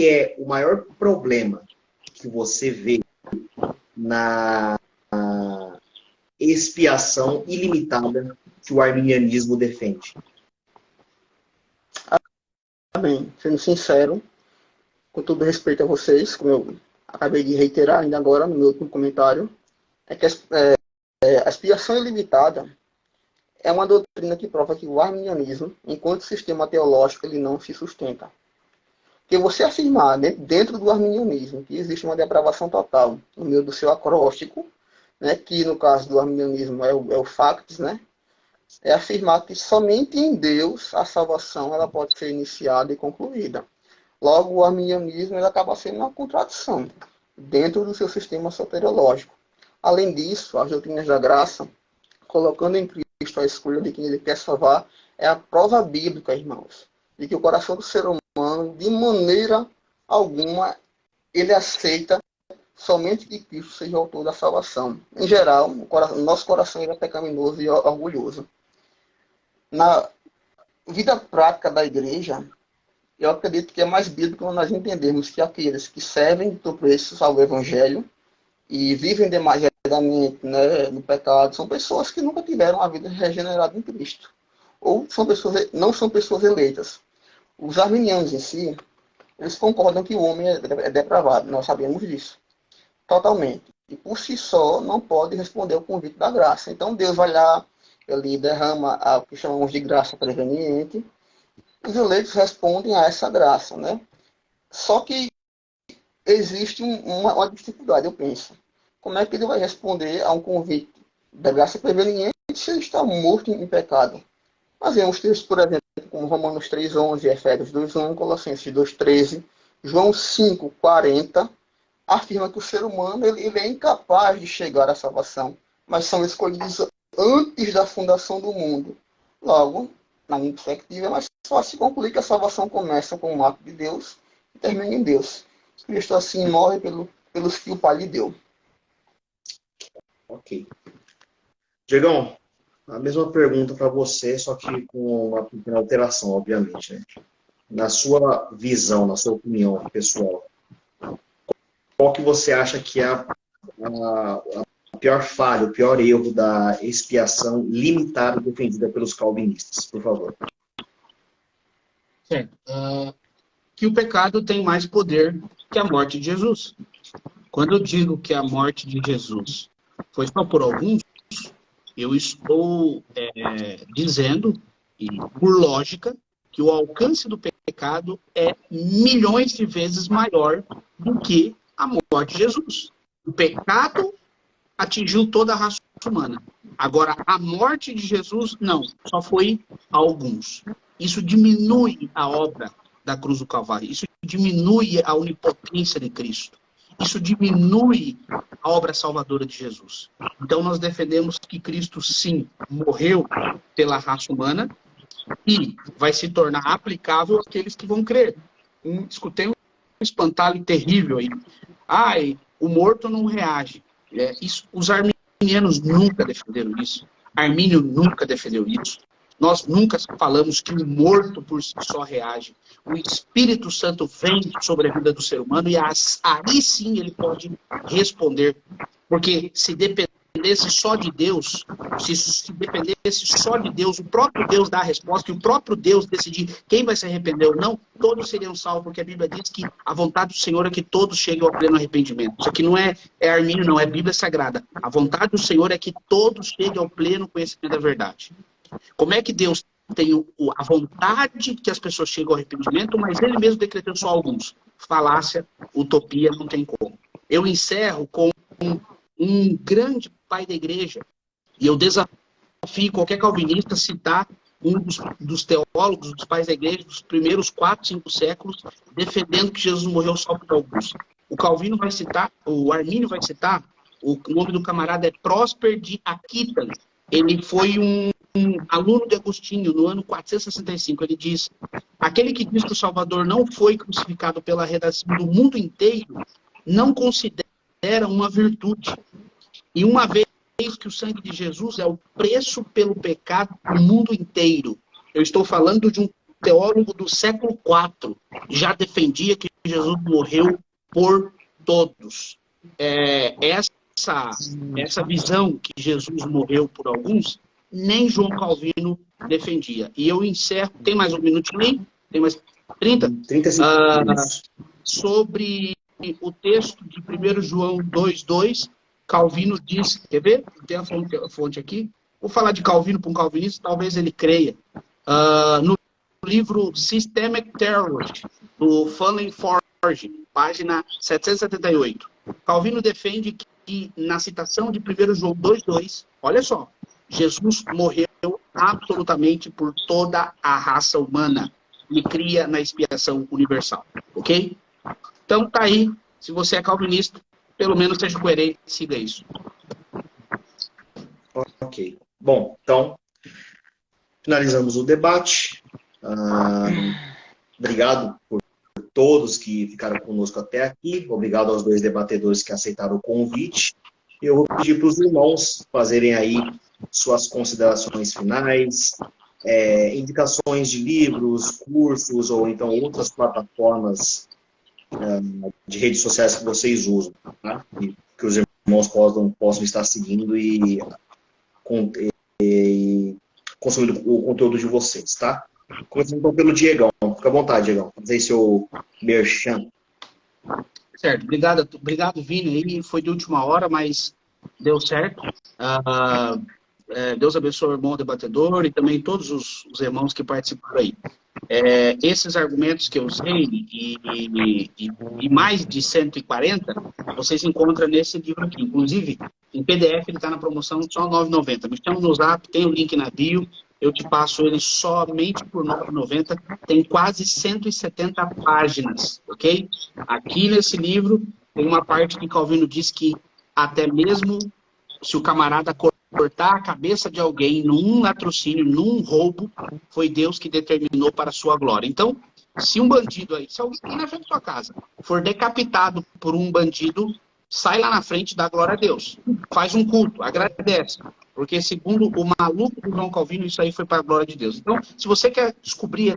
é o maior problema que você vê na expiação ilimitada que o arminianismo defende? Bem, sendo sincero, com todo respeito a vocês, como eu acabei de reiterar ainda agora no meu último comentário, é que a expiação ilimitada é uma doutrina que prova que o arminianismo, enquanto sistema teológico, ele não se sustenta. Porque você afirmar dentro do arminianismo que existe uma depravação total no meio do seu acróstico, né, que no caso do arminianismo é o factus, né, é afirmar que somente em Deus a salvação ela pode ser iniciada e concluída. Logo, o arminianismo ele acaba sendo uma contradição dentro do seu sistema soteriológico. Além disso, as doutrinas da graça, colocando em Cristo a escolha de quem ele quer salvar, é a prova bíblica, irmãos, de que o coração do ser humano, de maneira alguma, ele aceita somente que Cristo seja o autor da salvação. Em geral, nosso coração é pecaminoso e orgulhoso. Na vida prática da igreja, eu acredito que é mais bíblico nós entendermos que aqueles que servem do preço ao Evangelho e vivem demasiadamente, né, no pecado, são pessoas que nunca tiveram a vida regenerada em Cristo. Ou não são pessoas eleitas. Os arminianos em si, eles concordam que o homem é depravado, nós sabemos disso. Totalmente. E por si só não pode responder ao convite da graça. Então Deus vai lá, ele derrama o que chamamos de graça preveniente. Os eleitos respondem a essa graça, né? Só que existe uma dificuldade, eu penso. Como é que ele vai responder a um convite da graça preveniente se ele está morto em pecado? Nós vemos textos, por exemplo, como Romanos 3:11, Efésios 2:1, Colossenses 2:13, João 5:40, afirma que o ser humano ele é incapaz de chegar à salvação, mas são escolhidos antes da fundação do mundo. Logo, na minha perspectiva, é mais fácil concluir que a salvação começa com o ato de Deus e termina em Deus. Cristo assim morre pelos que o Pai lhe deu. Ok. Diegão, a mesma pergunta para você, só que com uma pequena alteração, obviamente, né? Na sua visão, na sua opinião pessoal, qual que você acha que é a pior falha, o pior erro da expiação limitada defendida pelos calvinistas, por favor? Certo. Que o pecado tem mais poder que a morte de Jesus. Quando eu digo que a morte de Jesus foi só por alguns, eu estou dizendo, e por lógica, que o alcance do pecado é milhões de vezes maior do que a morte de Jesus. O pecado atingiu toda a raça humana. Agora, a morte de Jesus, não, só foi a alguns. Isso diminui a obra da cruz do Calvário. Isso diminui a onipotência de Cristo. Isso diminui a obra salvadora de Jesus. Então, nós defendemos que Cristo, sim, morreu pela raça humana e vai se tornar aplicável àqueles que vão crer. Escutei um espantalho terrível aí. Ai, o morto não reage. Os arminianos nunca defenderam isso. Armínio nunca defendeu isso. Nós nunca falamos que o morto por si só reage. O Espírito Santo vem sobre a vida do ser humano e aí sim ele pode responder. Porque se dependesse só de Deus, se dependesse só de Deus, o próprio Deus dá a resposta e o próprio Deus decidir quem vai se arrepender ou não, todos seriam salvos, porque a Bíblia diz que a vontade do Senhor é que todos cheguem ao pleno arrependimento. Isso aqui não é Armínio, não, é Bíblia Sagrada. A vontade do Senhor é que todos cheguem ao pleno conhecimento da verdade. Como é que Deus tem a vontade que as pessoas cheguem ao arrependimento, mas ele mesmo decretou só alguns? Falácia, utopia, não tem como. Eu encerro com um grande pai da igreja, e eu desafio qualquer calvinista a citar um dos teólogos, dos pais da igreja, dos primeiros 4, 5 séculos, defendendo que Jesus morreu só por alguns. O Calvino vai citar, o Armínio vai citar, o nome do camarada é Prósper de Aquitânia. Ele foi um aluno de Agostinho no ano 465. Ele diz: aquele que diz que o Salvador não foi crucificado pela redação do mundo inteiro, não considera uma virtude. E uma vez que o sangue de Jesus é o preço pelo pecado do mundo inteiro. Eu estou falando de um teólogo do século IV, já defendia que Jesus morreu por todos. Essa visão que Jesus morreu por alguns, nem João Calvino defendia. E eu encerro, tem mais um minutinho aí? Tem mais 30? 35 minutos. Sobre o texto de 1 João 2:2, Calvino diz, quer ver? Tem a fonte aqui. Vou falar de Calvino para um calvinista, talvez ele creia. No livro Systemic Theology, do Fallen Forge, página 778. Calvino defende que na citação de 1 João 2:2, olha só, Jesus morreu absolutamente por toda a raça humana e cria na expiação universal, ok? Então tá aí, se você é calvinista, pelo menos seja coerente e siga isso. Ok. Bom, então, finalizamos o debate. Obrigado por todos que ficaram conosco até aqui. Obrigado aos dois debatedores que aceitaram o convite. Eu vou pedir para os irmãos fazerem aí suas considerações finais, indicações de livros, cursos ou então outras plataformas de redes sociais que vocês usam, tá? E que os irmãos possam estar seguindo e consumindo o conteúdo de vocês, tá? Começando então pelo Diegão. Fica à vontade, Diegão. Faz aí seu merchan. Certo, obrigado, Vini. Aí foi de última hora, mas deu certo. Deus abençoe o irmão debatedor e também todos os irmãos que participaram aí. Esses argumentos que eu usei e mais de 140, vocês encontram nesse livro aqui. Inclusive, em PDF ele está na promoção só R$ 9,90. Me chama no Zap, tem o link na bio, eu te passo ele somente por R$ 9,90. Tem quase 170 páginas, ok? Aqui nesse livro tem uma parte que Calvino diz que até mesmo se o camarada cortar a cabeça de alguém num latrocínio, num roubo, foi Deus que determinou para a sua glória. Então, se um bandido aí, se alguém na frente da sua casa for decapitado por um bandido, sai lá na frente e dá glória a Deus. Faz um culto, agradece. Porque segundo o maluco do João Calvino, isso aí foi para a glória de Deus. Então, se você quer descobrir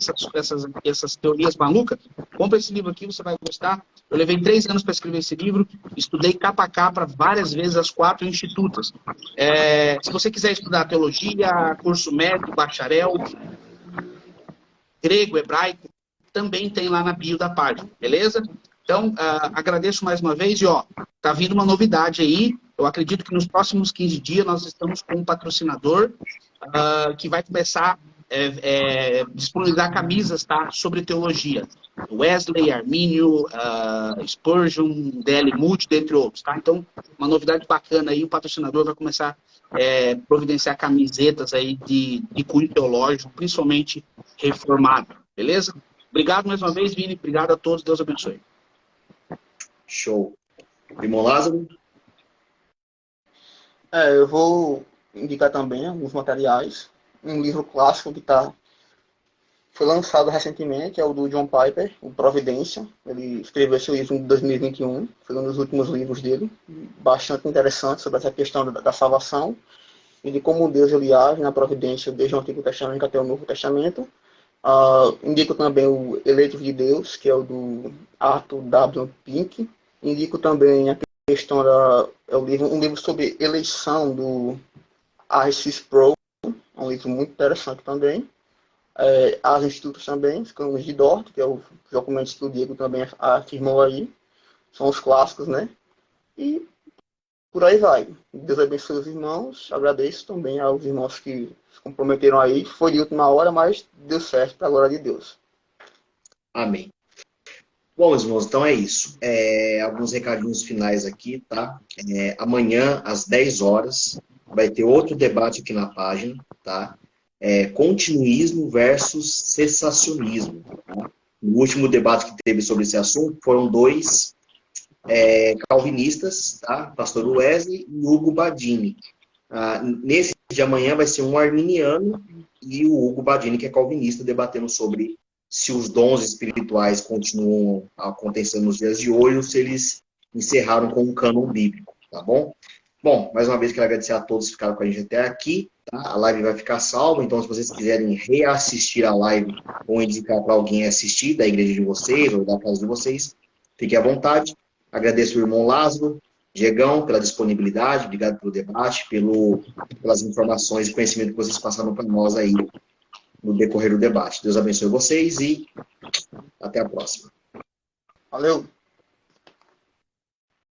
essas teorias malucas, compra esse livro aqui, você vai gostar. Eu levei 3 anos para escrever esse livro, estudei capa a capa várias vezes as 4 institutas. Se você quiser estudar teologia, curso médio, bacharel, grego, hebraico, também tem lá na bio da página, beleza? Então, agradeço mais uma vez e, tá vindo uma novidade aí. Eu acredito que nos próximos 15 dias nós estamos com um patrocinador que vai começar a disponibilizar camisas, tá, sobre teologia. Wesley, Armínio, Spurgeon, D.L. Moody, dentre outros, tá? Então, uma novidade bacana aí, o patrocinador vai começar a providenciar camisetas aí de cunho teológico, principalmente reformado, beleza? Obrigado mais uma vez, Vini. Obrigado a todos. Deus abençoe. Show. Irmão Lázaro? Eu vou indicar também alguns materiais. Um livro clássico que foi lançado recentemente, é o do John Piper, o Providência. Ele escreveu esse livro em 2021, foi um dos últimos livros dele, bastante interessante sobre essa questão da salvação e de como Deus ele age na providência desde o Antigo Testamento até o Novo Testamento. Indico também o Eleitos de Deus, que é o do Arthur W. Pink. Indico também a questão um livro sobre eleição do R.C. Sproul, um livro muito interessante também. As Institutos também, os Cânones de Dort, que é o documento que o Diego também afirmou aí, são os clássicos, né? E por aí vai. Deus abençoe os irmãos, agradeço também aos irmãos que se comprometeram aí, foi de última hora, mas deu certo para a glória de Deus. Amém. Bom, irmãos, então é isso. Alguns recadinhos finais aqui, tá? Amanhã, às 10 horas, vai ter outro debate aqui na página, tá? Continuismo versus cessacionismo. Tá? No último debate que teve sobre esse assunto, foram 2 calvinistas, tá? Pastor Wesley e Hugo Badini. Nesse de amanhã vai ser um arminiano e o Hugo Badini, que é calvinista, debatendo sobre se os dons espirituais continuam acontecendo nos dias de hoje ou se eles encerraram com um cânon bíblico, tá bom? Bom, mais uma vez quero agradecer a todos que ficaram com a gente até aqui, tá? A live vai ficar salva, então se vocês quiserem reassistir a live ou indicar para alguém assistir da igreja de vocês ou da casa de vocês, fiquem à vontade. Agradeço o irmão Lázaro, Diegão, pela disponibilidade, obrigado pelo debate, pelas informações e conhecimento que vocês passaram para nós aí no decorrer do debate. Deus abençoe vocês e até a próxima. Valeu!